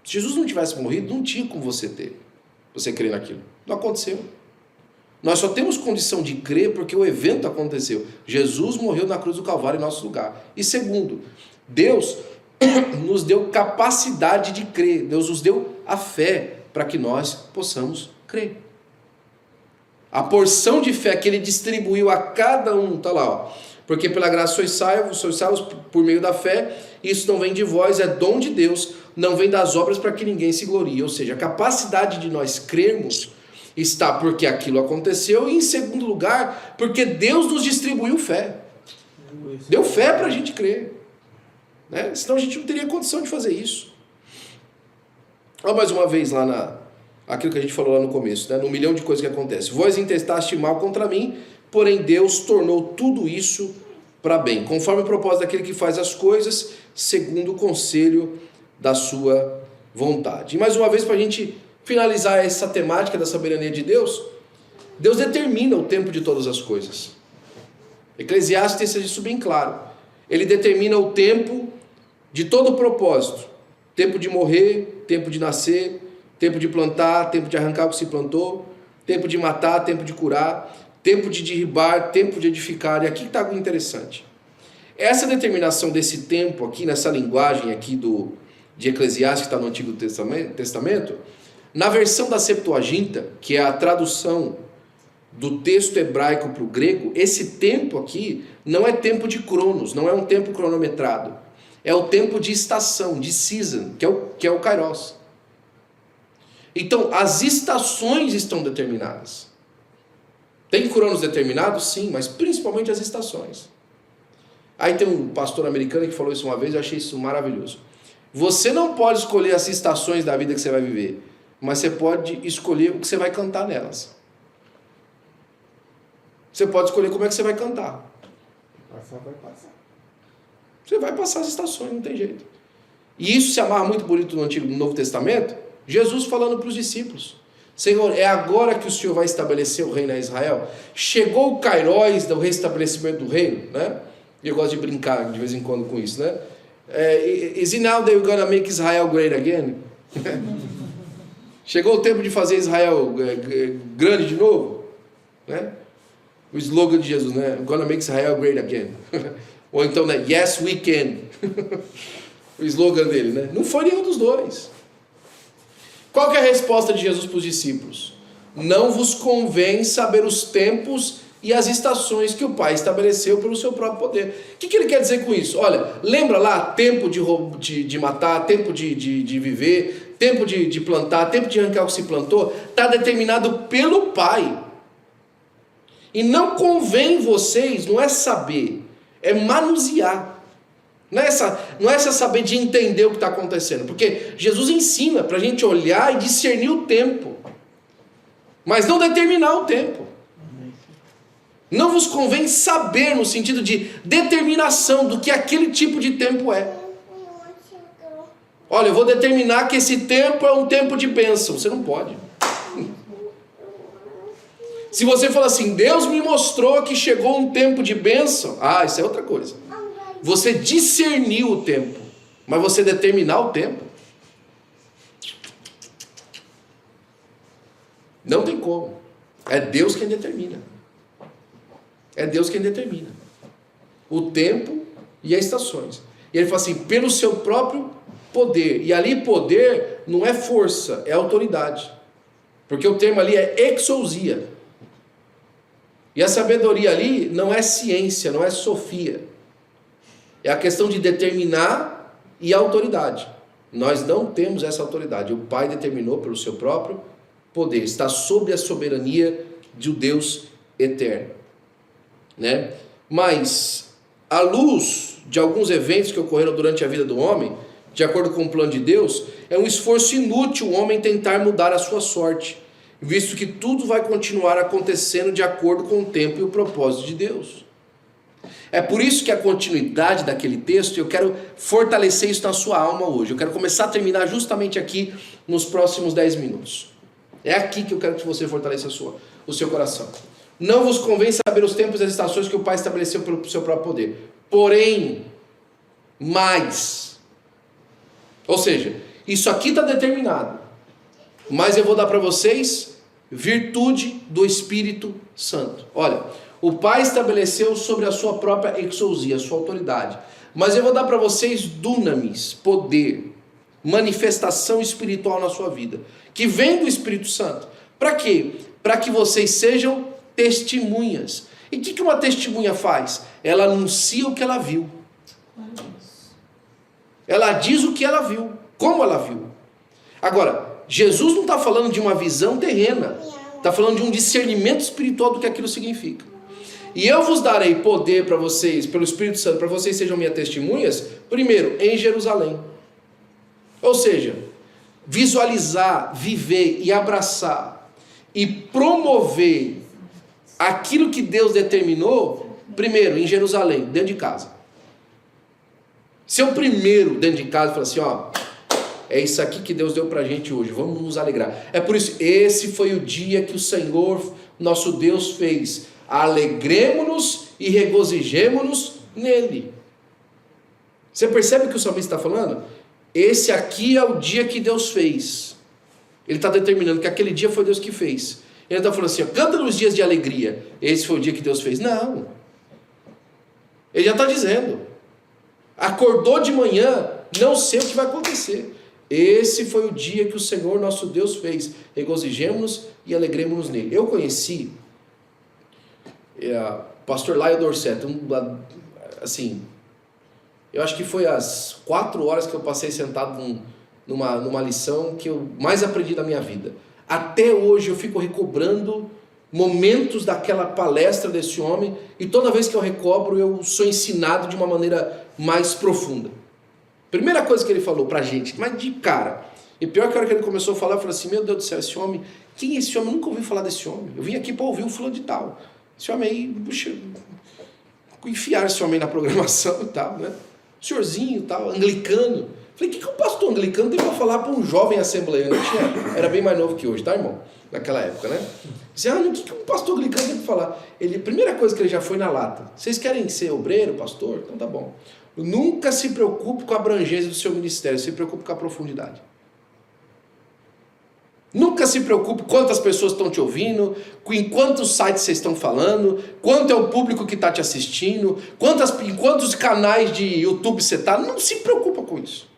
Se Jesus não tivesse morrido, não tinha como você crer naquilo. Não aconteceu. Nós só temos condição de crer porque o evento aconteceu. Jesus morreu na cruz do Calvário em nosso lugar. E segundo, Deus nos deu capacidade de crer. Deus nos deu a fé para que nós possamos crer. A porção de fé que Ele distribuiu a cada um, está lá, ó. Porque pela graça sois salvos por meio da fé. Isso não vem de vós, é dom de Deus. Não vem das obras para que ninguém se glorie. Ou seja, a capacidade de nós crermos está porque aquilo aconteceu, e em segundo lugar, porque Deus nos distribuiu fé. Deu fé para a gente crer, né? Senão a gente não teria condição de fazer isso. Olha mais uma vez lá aquilo que a gente falou lá no começo, né? No milhão de coisas que acontecem. Vós intestaste mal contra mim, porém Deus tornou tudo isso para bem, conforme o propósito daquele que faz as coisas segundo o conselho da sua vontade. E mais uma vez, para a gente finalizar essa temática da soberania de Deus, Deus determina o tempo de todas as coisas. Eclesiastes deixa isso bem claro. Ele determina o tempo de todo o propósito. Tempo de morrer, tempo de nascer, tempo de plantar, tempo de arrancar o que se plantou, tempo de matar, tempo de curar, tempo de derribar, tempo de edificar. E aqui está algo interessante. Essa determinação desse tempo aqui, nessa linguagem aqui de Eclesiastes, que está no Antigo Testamento, na versão da Septuaginta, que é a tradução do texto hebraico para o grego, esse tempo aqui não é tempo de cronos, não é um tempo cronometrado. É o tempo de estação, de season, que é o kairos. Então, as estações estão determinadas. Tem cronos determinados? Sim, mas principalmente as estações. Aí tem um pastor americano que falou isso uma vez, eu achei isso maravilhoso. Você não pode escolher as estações da vida que você vai viver, mas você pode escolher o que você vai cantar nelas. Você pode escolher como é que você vai cantar. Vai passar. Você vai passar as estações, não tem jeito. E isso se amarra muito bonito no Novo Testamento. Jesus falando para os discípulos: Senhor, é agora que o Senhor vai estabelecer o reino a Israel? Chegou o kairos do restabelecimento do reino, né? E eu gosto de brincar de vez em quando com isso, né? Is it now that we're gonna make Israel great again? Chegou o tempo de fazer Israel grande de novo, né? O slogan de Jesus, né? We're gonna make Israel great again. Ou então, né? Yes, we can. O slogan dele, né? Não foi nenhum dos dois. Qual que é a resposta de Jesus para os discípulos? Não vos convém saber os tempos e as estações que o Pai estabeleceu pelo seu próprio poder. O que ele quer dizer com isso? Olha, lembra lá, tempo de matar, tempo de viver, tempo de plantar, tempo de arrancar o que se plantou, está determinado pelo Pai. E não convém vocês, não é saber, é manusear. Não é essa saber de entender o que está acontecendo. Porque Jesus ensina para a gente olhar e discernir o tempo, mas não determinar o tempo. Não vos convém saber no sentido de determinação do que aquele tipo de tempo é. Olha, eu vou determinar que esse tempo é um tempo de bênção. Você não pode. Se você falar assim, Deus me mostrou que chegou um tempo de bênção, isso é outra coisa. Você discernir o tempo, mas você determinar o tempo, não tem como. É Deus quem determina. É Deus quem determina o tempo e as estações. E ele fala assim, pelo seu próprio poder. E ali poder não é força, é autoridade. Porque o termo ali é exousia. E a sabedoria ali não é ciência, não é sofia. É a questão de determinar e autoridade. Nós não temos essa autoridade. O Pai determinou pelo seu próprio poder. Está sob a soberania de um Deus eterno. Né? Mas, à luz de alguns eventos que ocorreram durante a vida do homem, de acordo com o plano de Deus, é um esforço inútil o homem tentar mudar a sua sorte, visto que tudo vai continuar acontecendo de acordo com o tempo e o propósito de Deus. É por isso que a continuidade daquele texto, eu quero fortalecer isso na sua alma hoje. Eu quero começar a terminar justamente aqui nos próximos 10 minutos. É aqui que eu quero que você fortaleça o seu coração. Não vos convém saber os tempos e as estações que o Pai estabeleceu pelo seu próprio poder. Porém, mais. Ou seja, isso aqui está determinado. Mas eu vou dar para vocês virtude do Espírito Santo. Olha, o Pai estabeleceu sobre a sua própria exousia, a sua autoridade. Mas eu vou dar para vocês dunamis, poder, manifestação espiritual na sua vida, que vem do Espírito Santo. Para quê? Para que vocês sejam testemunhas. E o que uma testemunha faz? Ela anuncia o que ela viu. Ela diz o que ela viu, como ela viu. Agora, Jesus não está falando de uma visão terrena, está falando de um discernimento espiritual do que aquilo significa. E eu vos darei poder para vocês, pelo Espírito Santo, para vocês sejam minhas testemunhas, primeiro, em Jerusalém. Ou seja, visualizar, viver e abraçar e promover aquilo que Deus determinou, primeiro, em Jerusalém, dentro de casa. Ser o primeiro dentro de casa e falar assim, ó, é isso aqui que Deus deu pra gente hoje, vamos nos alegrar. É por isso, esse foi o dia que o Senhor, nosso Deus, fez. Alegremo-nos e regozijemo-nos nele. Você percebe o que o salmista está falando? Esse aqui é o dia que Deus fez. Ele está determinando que aquele dia foi Deus que fez. Ele está falando assim, ó, canta nos dias de alegria. Esse foi o dia que Deus fez. Não. Ele já está dizendo. Acordou de manhã, não sei o que vai acontecer. Esse foi o dia que o Senhor nosso Deus fez. Regozijemo-nos e alegremos-nos nele. Eu conheci pastor Laio Dorset, assim, eu acho que foi as 4 horas que eu passei sentado numa lição que eu mais aprendi da minha vida. Até hoje eu fico recobrando momentos daquela palestra desse homem, e toda vez que eu recobro eu sou ensinado de uma maneira mais profunda. Primeira coisa que ele falou pra gente, mas de cara, e pior que a hora que ele começou a falar, eu falei assim, meu Deus do céu, esse homem, quem é esse homem? Eu nunca ouvi falar desse homem, eu vim aqui para ouvir o fulano de tal. Esse homem aí, puxa, enfiaram esse homem na programação e tal, né? Senhorzinho e tal, anglicano. Falei, o que um pastor anglicano tem para falar para um jovem assembleano? Era bem mais novo que hoje, tá, irmão? Naquela época, né? Disse, o que um pastor anglicano tem para falar? Ele, primeira coisa que ele já foi na lata. Vocês querem ser obreiro, pastor? Então tá bom. Nunca se preocupe com a abrangência do seu ministério, se preocupe com a profundidade. Nunca se preocupe quantas pessoas estão te ouvindo, em quantos sites vocês estão falando, quanto é o público que está te assistindo, em quantos canais de YouTube você está. Não se preocupa com isso.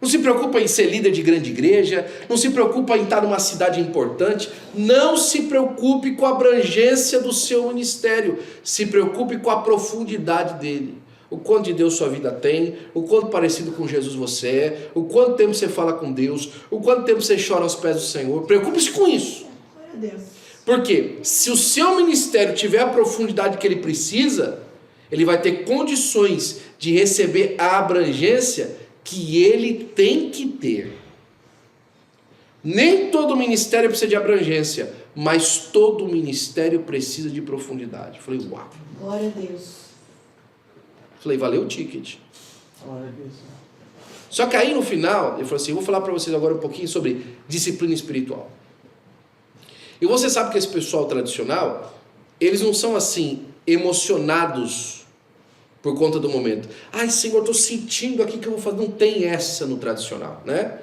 Não se preocupa em ser líder de grande igreja, não se preocupa em estar numa cidade importante, não se preocupe com a abrangência do seu ministério, se preocupe com a profundidade dele. O quanto de Deus sua vida tem, o quanto parecido com Jesus você é, o quanto tempo você fala com Deus, o quanto tempo você chora aos pés do Senhor. Preocupe-se com isso. Glória a Deus. Porque se o seu ministério tiver a profundidade que ele precisa, ele vai ter condições de receber a abrangência que ele tem que ter. Nem todo ministério precisa de abrangência, mas todo ministério precisa de profundidade. Eu falei, uau. Glória a Deus. Falei, valeu o ticket. Glória a Deus. Só que aí no final, ele falou assim, eu vou falar para vocês agora um pouquinho sobre disciplina espiritual. E você sabe que esse pessoal tradicional, eles não são assim, emocionados por conta do momento. Ai, Senhor, estou sentindo aqui que eu vou fazer. Não tem essa no tradicional, né?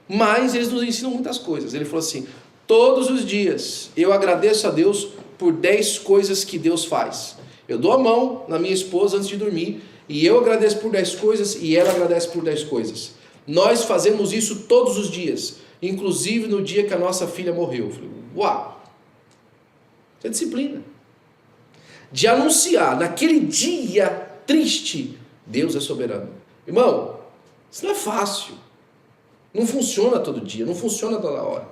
Mas eles nos ensinam muitas coisas. Ele falou assim, todos os dias eu agradeço a Deus por 10 coisas que Deus faz. Eu dou a mão na minha esposa antes de dormir, e eu agradeço por 10 coisas, e ela agradece por 10 coisas. Nós fazemos isso todos os dias, inclusive no dia que a nossa filha morreu. Eu falei, uau! Isso é disciplina. De anunciar, naquele dia triste, Deus é soberano. Irmão, isso não é fácil. Não funciona todo dia, não funciona toda hora.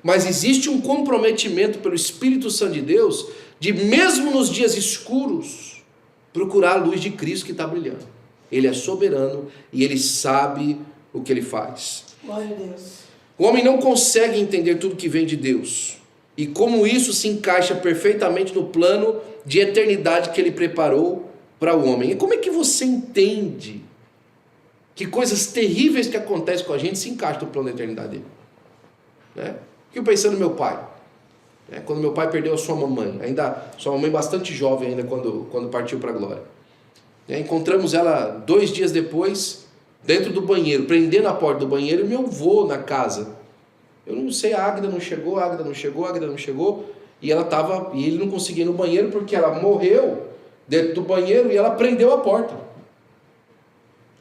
Mas existe um comprometimento pelo Espírito Santo de Deus, de mesmo nos dias escuros, procurar a luz de Cristo que está brilhando. Ele é soberano e ele sabe o que ele faz. Glória a Deus. O homem não consegue entender tudo que vem de Deus e como isso se encaixa perfeitamente no plano de eternidade que ele preparou para o homem. E como é que você entende que coisas terríveis que acontecem com a gente se encaixam no plano da eternidade dele? Né? Fico pensando no meu pai. Quando meu pai perdeu a sua mamãe, sua mamãe bastante jovem ainda quando partiu para a glória. Encontramos ela 2 dias depois, dentro do banheiro, prendendo a porta do banheiro, e meu avô na casa. Eu não sei, a Águida não chegou, e ele não conseguia ir no banheiro porque ela morreu dentro do banheiro e ela prendeu a porta.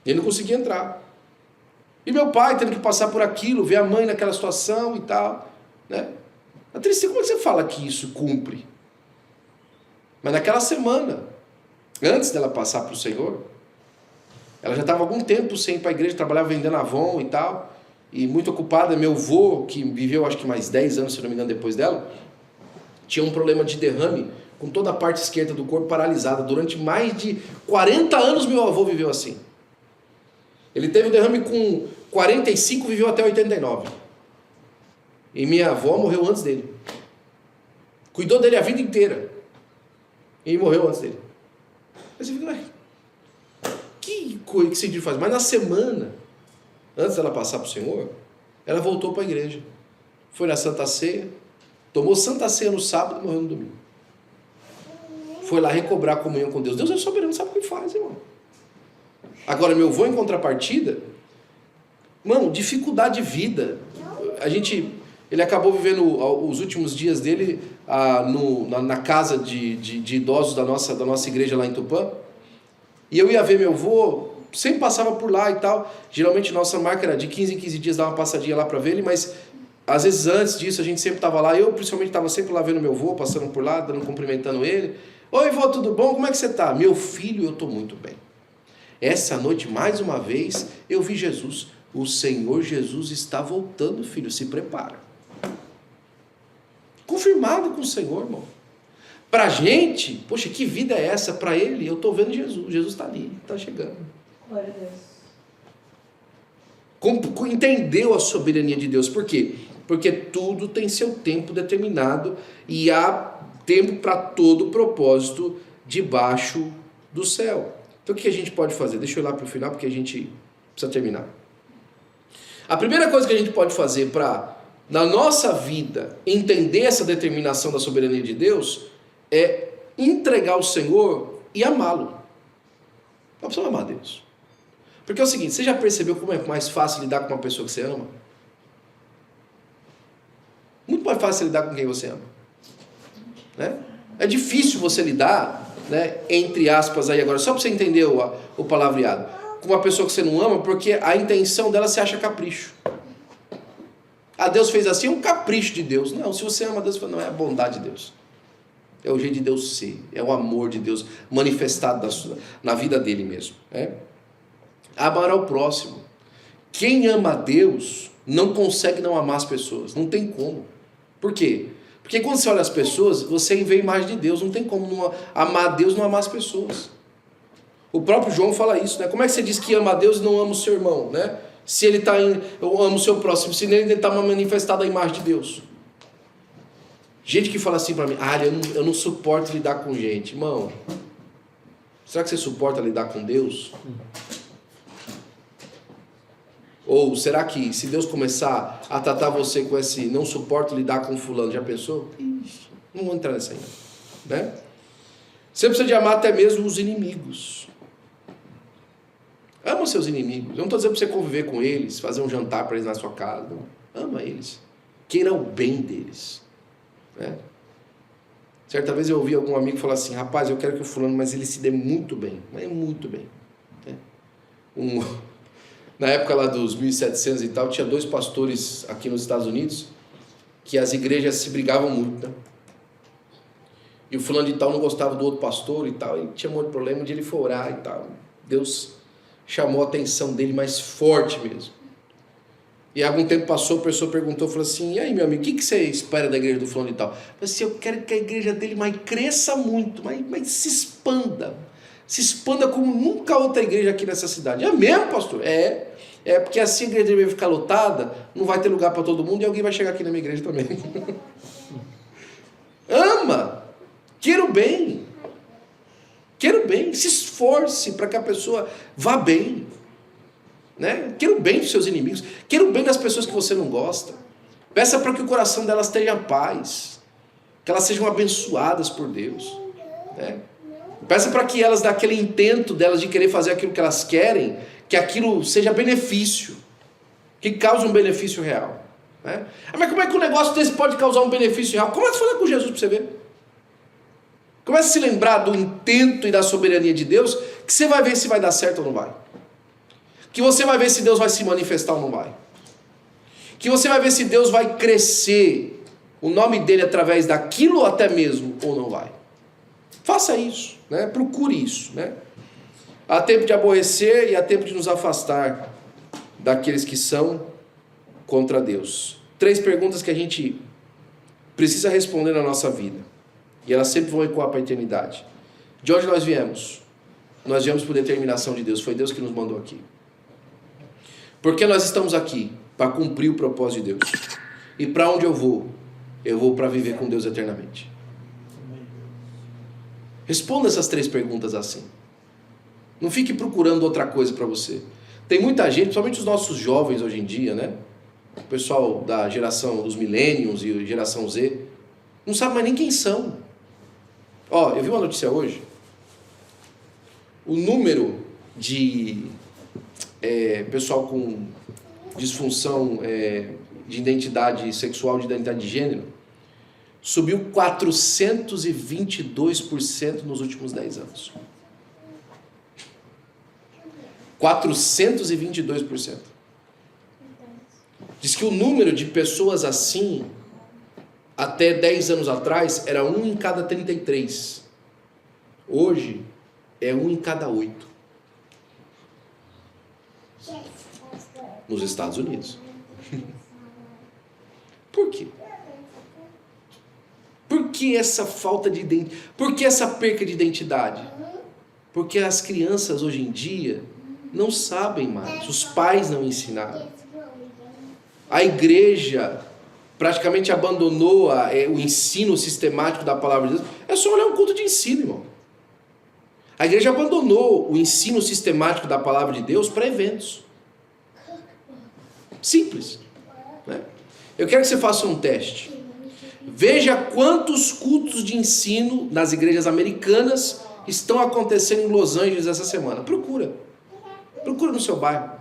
Ele não conseguia entrar. E meu pai tendo que passar por aquilo, ver a mãe naquela situação e tal, né? A tristeza, como é que você fala que isso cumpre? Mas naquela semana, antes dela passar para o Senhor, ela já estava há algum tempo sem ir para a igreja, trabalhava vendendo Avon e tal, e muito ocupada. Meu avô, que viveu acho que mais 10 anos, se não me engano, depois dela, tinha um problema de derrame com toda a parte esquerda do corpo paralisada. Durante mais de 40 anos meu avô viveu assim. Ele teve o derrame com 45, viveu até 89. E minha avó morreu antes dele. Cuidou dele a vida inteira. E morreu antes dele. Mas você fica, que coisa que esse dia faz? Mas na semana, antes dela passar para o Senhor, ela voltou para a igreja. Foi na Santa Ceia, tomou Santa Ceia no sábado e morreu no domingo. Foi lá recobrar a comunhão com Deus. Deus é soberano, sabe o que faz, irmão. Agora, meu avô, em contrapartida, mano, dificuldade de vida. Ele acabou vivendo os últimos dias dele na casa de idosos da nossa igreja lá em Tupã. E eu ia ver meu avô, sempre passava por lá e tal. Geralmente nossa marca era de 15 em 15 dias dar uma passadinha lá para ver ele, mas às vezes antes disso a gente sempre estava lá. Eu principalmente estava sempre lá vendo meu avô, passando por lá, cumprimentando ele. Oi, vô, tudo bom? Como é que você está? Meu filho, eu estou muito bem. Essa noite, mais uma vez, eu vi Jesus. O Senhor Jesus está voltando, filho, se prepara. Confirmado com o Senhor, irmão. Para a gente, poxa, que vida é essa? Para ele, eu estou vendo Jesus. Jesus está ali, está chegando. Glória a Deus. Entendeu a soberania de Deus. Por quê? Porque tudo tem seu tempo determinado e há tempo para todo propósito debaixo do céu. Então o que a gente pode fazer? Deixa eu ir lá para o final porque a gente precisa terminar. A primeira coisa que a gente pode fazer para, na nossa vida, entender essa determinação da soberania de Deus é entregar ao Senhor e amá-lo. Nós precisamos amar Deus. Porque é o seguinte, você já percebeu como é mais fácil lidar com uma pessoa que você ama? Muito mais fácil lidar com quem você ama. Né? É difícil você lidar, né, entre aspas aí agora, só para você entender o palavreado, com uma pessoa que você não ama, porque a intenção dela se acha capricho. Ah, Deus fez assim, é um capricho de Deus. Não, se você ama Deus, não, é a bondade de Deus. É o jeito de Deus ser, é o amor de Deus manifestado na vida dele mesmo. Né? Amar ao próximo. Quem ama a Deus não consegue não amar as pessoas, não tem como. Por quê? Porque quando você olha as pessoas, você vê a imagem de Deus, não tem como não amar a Deus e não amar as pessoas. O próprio João fala isso, né? Como é que você diz que ama a Deus e não ama o seu irmão, né? Se ele está eu amo o seu próximo, se nele está manifestada a imagem de Deus. Gente que fala assim para mim, eu não suporto lidar com gente. Irmão, será que você suporta lidar com Deus? Ou será que se Deus começar a tratar você com esse não suporto lidar com fulano, já pensou? Ixi, não vou entrar nessa ainda. Né? Você precisa de amar até mesmo os inimigos. Ama os seus inimigos. Eu não estou dizendo para você conviver com eles, fazer um jantar para eles na sua casa. Não. Ama eles. Queira o bem deles. Né? Certa vez eu ouvi algum amigo falar assim, rapaz, eu quero que o fulano, mas ele se dê muito bem. Mas muito bem. Né? Na época lá dos 1700 e tal, tinha 2 pastores aqui nos Estados Unidos que as igrejas se brigavam muito, né? E o fulano de tal não gostava do outro pastor e tal, e tinha um monte de problema, de ele foi orar e tal. Deus chamou a atenção dele mais forte mesmo. E algum tempo passou, a pessoa perguntou, falou assim, e aí meu amigo, o que você espera da igreja do fulano de tal? Eu falei assim, eu quero que a igreja dele cresça muito, mas se expanda como nunca outra igreja aqui nessa cidade. É mesmo, pastor? É porque assim a igreja vai ficar lotada, não vai ter lugar para todo mundo e alguém vai chegar aqui na minha igreja também. Ama, queira o bem, se esforce para que a pessoa vá bem, né? Queira o bem dos seus inimigos, queira o bem das pessoas que você não gosta, peça para que o coração delas tenha paz, que elas sejam abençoadas por Deus, né? Peça para que elas, daquele intento delas de querer fazer aquilo que elas querem, que aquilo seja benefício, que cause um benefício real. Né? Mas como é que um negócio desse pode causar um benefício real? Começa a falar com Jesus para você ver. Começa a se lembrar do intento e da soberania de Deus, que você vai ver se vai dar certo ou não vai. Que você vai ver se Deus vai se manifestar ou não vai. Que você vai ver se Deus vai crescer o nome dele através daquilo até mesmo ou não vai. Faça isso, né? Procure isso, né? Há tempo de aborrecer e há tempo de nos afastar daqueles que são contra Deus. 3 perguntas que a gente precisa responder na nossa vida. E elas sempre vão ecoar para a eternidade. De onde nós viemos? Nós viemos por determinação de Deus. Foi Deus que nos mandou aqui. Por que nós estamos aqui? Para cumprir o propósito de Deus. E para onde eu vou? Eu vou para viver com Deus eternamente. Responda essas 3 perguntas assim. Não fique procurando outra coisa para você. Tem muita gente, principalmente os nossos jovens hoje em dia, né? O pessoal da geração dos millennials e geração Z, não sabe mais nem quem são. Ó, eu vi uma notícia hoje. O número de pessoal com disfunção de identidade sexual, de identidade de gênero, subiu 422% nos últimos 10 anos. 422%. Diz que o número de pessoas assim, até 10 anos atrás, era 1 em cada 33. Hoje, é 1 em cada 8. Nos Estados Unidos. Por quê? Por que essa falta de identidade? Por que essa perca de identidade? Porque as crianças hoje em dia não sabem mais. Os pais não ensinaram. A igreja praticamente abandonou o ensino sistemático da palavra de Deus. É só olhar um culto de ensino, irmão. A igreja abandonou o ensino sistemático da palavra de Deus para eventos. Simples. Né? Eu quero que você faça um teste. Veja quantos cultos de ensino nas igrejas americanas estão acontecendo em Los Angeles essa semana. Procura no seu bairro.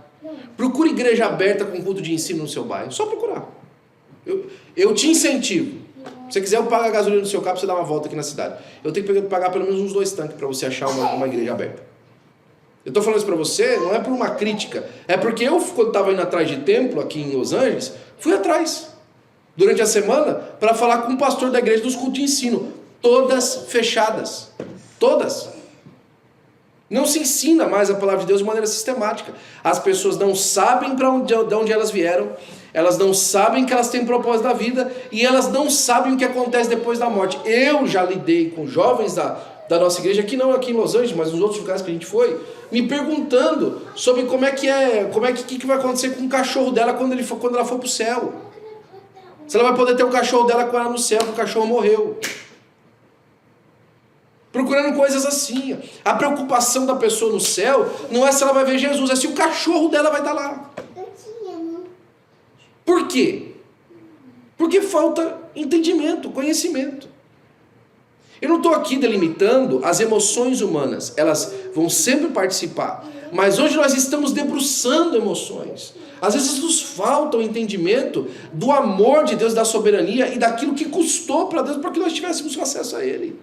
Procure igreja aberta com culto de ensino no seu bairro. Só procurar. Eu te incentivo. Se você quiser, eu pago a gasolina no seu carro para você dar uma volta aqui na cidade. Eu tenho que pagar pelo menos uns 2 tanques para você achar uma igreja aberta. Eu estou falando isso para você, não é por uma crítica. É porque eu, quando estava indo atrás de templo aqui em Los Angeles, fui atrás durante a semana para falar com o pastor da igreja dos cultos de ensino. Todas fechadas. Todas. Não se ensina mais a palavra de Deus de maneira sistemática. As pessoas não sabem de onde elas vieram, elas não sabem que elas têm propósito na vida e elas não sabem o que acontece depois da morte. Eu já lidei com jovens da nossa igreja, que não aqui em Los Angeles, mas nos outros lugares que a gente foi, me perguntando sobre como é que vai acontecer com o cachorro dela quando ela for para o céu. Se ela vai poder ter o cachorro dela com ela no céu, porque o cachorro morreu. Procurando coisas assim. A preocupação da pessoa no céu não é se ela vai ver Jesus, é se o cachorro dela vai estar lá. Por quê? Porque falta entendimento, conhecimento. Eu não estou aqui delimitando as emoções humanas, elas vão sempre participar. Mas hoje nós estamos debruçando emoções. Às vezes nos falta o entendimento do amor de Deus, da soberania e daquilo que custou para Deus para que nós tivéssemos acesso a Ele.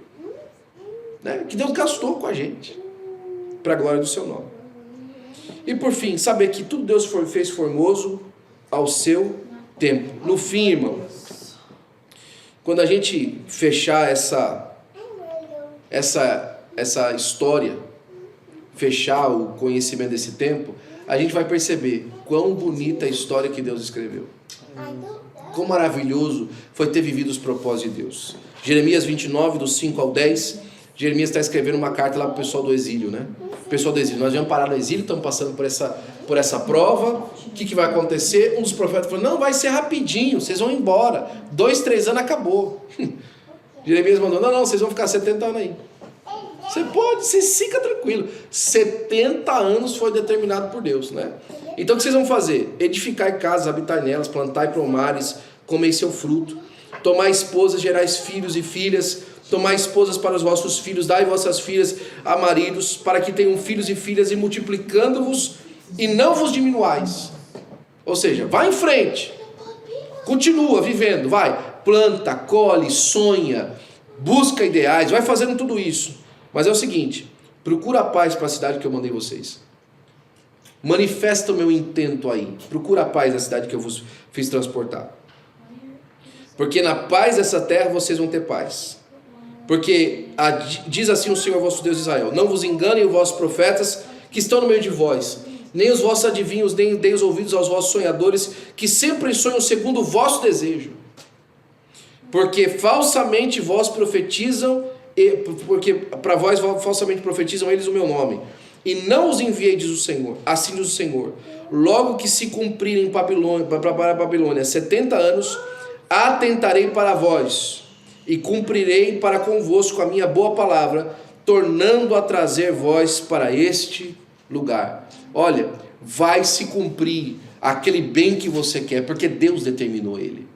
Né? Que Deus gastou com a gente, para a glória do seu nome. E por fim, saber que tudo Deus fez formoso ao seu tempo. No fim, irmão, quando a gente fechar essa história, fechar o conhecimento desse tempo, a gente vai perceber quão bonita a história que Deus escreveu. Quão maravilhoso foi ter vivido os propósitos de Deus. Jeremias 29, do 5 ao 10, Jeremias está escrevendo uma carta lá para o pessoal do exílio, né? O pessoal do exílio, nós vamos parar no exílio, estamos passando por essa prova, o que vai acontecer? Um dos profetas falou, não, vai ser rapidinho, vocês vão embora, 2, 3 anos acabou. Jeremias mandou, não, vocês vão ficar 70 anos aí. Você fica tranquilo, 70 anos foi determinado por Deus, né? Então o que vocês vão fazer? Edificar casas, habitar nelas, plantar pomares, comer seu fruto, tomar esposas, gerais filhos e filhas, tomar esposas para os vossos filhos, dai vossas filhas a maridos, para que tenham filhos e filhas, e multiplicando-vos, e não vos diminuais. Ou seja, vá em frente, Continua vivendo, vai. Planta, colhe, sonha, busca ideais, vai fazendo tudo isso. Mas é o seguinte, procura a paz para a cidade que eu mandei vocês. Manifesta o meu intento aí. Procura a paz da cidade que eu vos fiz transportar. Porque na paz dessa terra vocês vão ter paz. Porque diz assim o Senhor vosso Deus Israel: não vos enganem os vossos profetas que estão no meio de vós, nem os vossos adivinhos, nem deem os ouvidos aos vossos sonhadores, que sempre sonham segundo o vosso desejo. Porque falsamente vós profetizam, porque para vós falsamente profetizam eles o meu nome, e não os enviei, diz o Senhor. Assim diz o Senhor: logo que se cumprirem para a Babilônia 70 anos, atentarei para vós, e cumprirei para convosco a minha boa palavra, tornando a trazer vós para este lugar. Olha, vai se cumprir aquele bem que você quer, porque Deus determinou ele.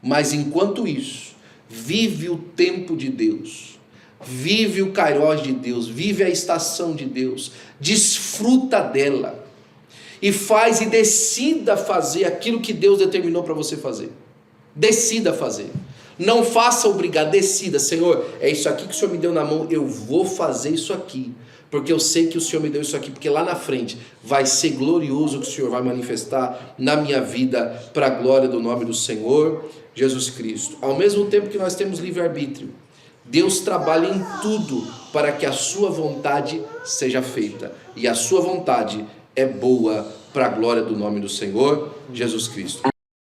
Mas enquanto isso, vive o tempo de Deus, vive o Kairos de Deus, vive a estação de Deus, desfruta dela, e faz e decida fazer aquilo que Deus determinou para você fazer. Decida fazer. Não faça obrigado, decida: Senhor, é isso aqui que o Senhor me deu na mão, eu vou fazer isso aqui, porque eu sei que o Senhor me deu isso aqui, porque lá na frente vai ser glorioso o que o Senhor vai manifestar na minha vida, para a glória do nome do Senhor Jesus Cristo. Ao mesmo tempo que nós temos livre-arbítrio, Deus trabalha em tudo para que a sua vontade seja feita, e a sua vontade é boa para a glória do nome do Senhor Jesus Cristo.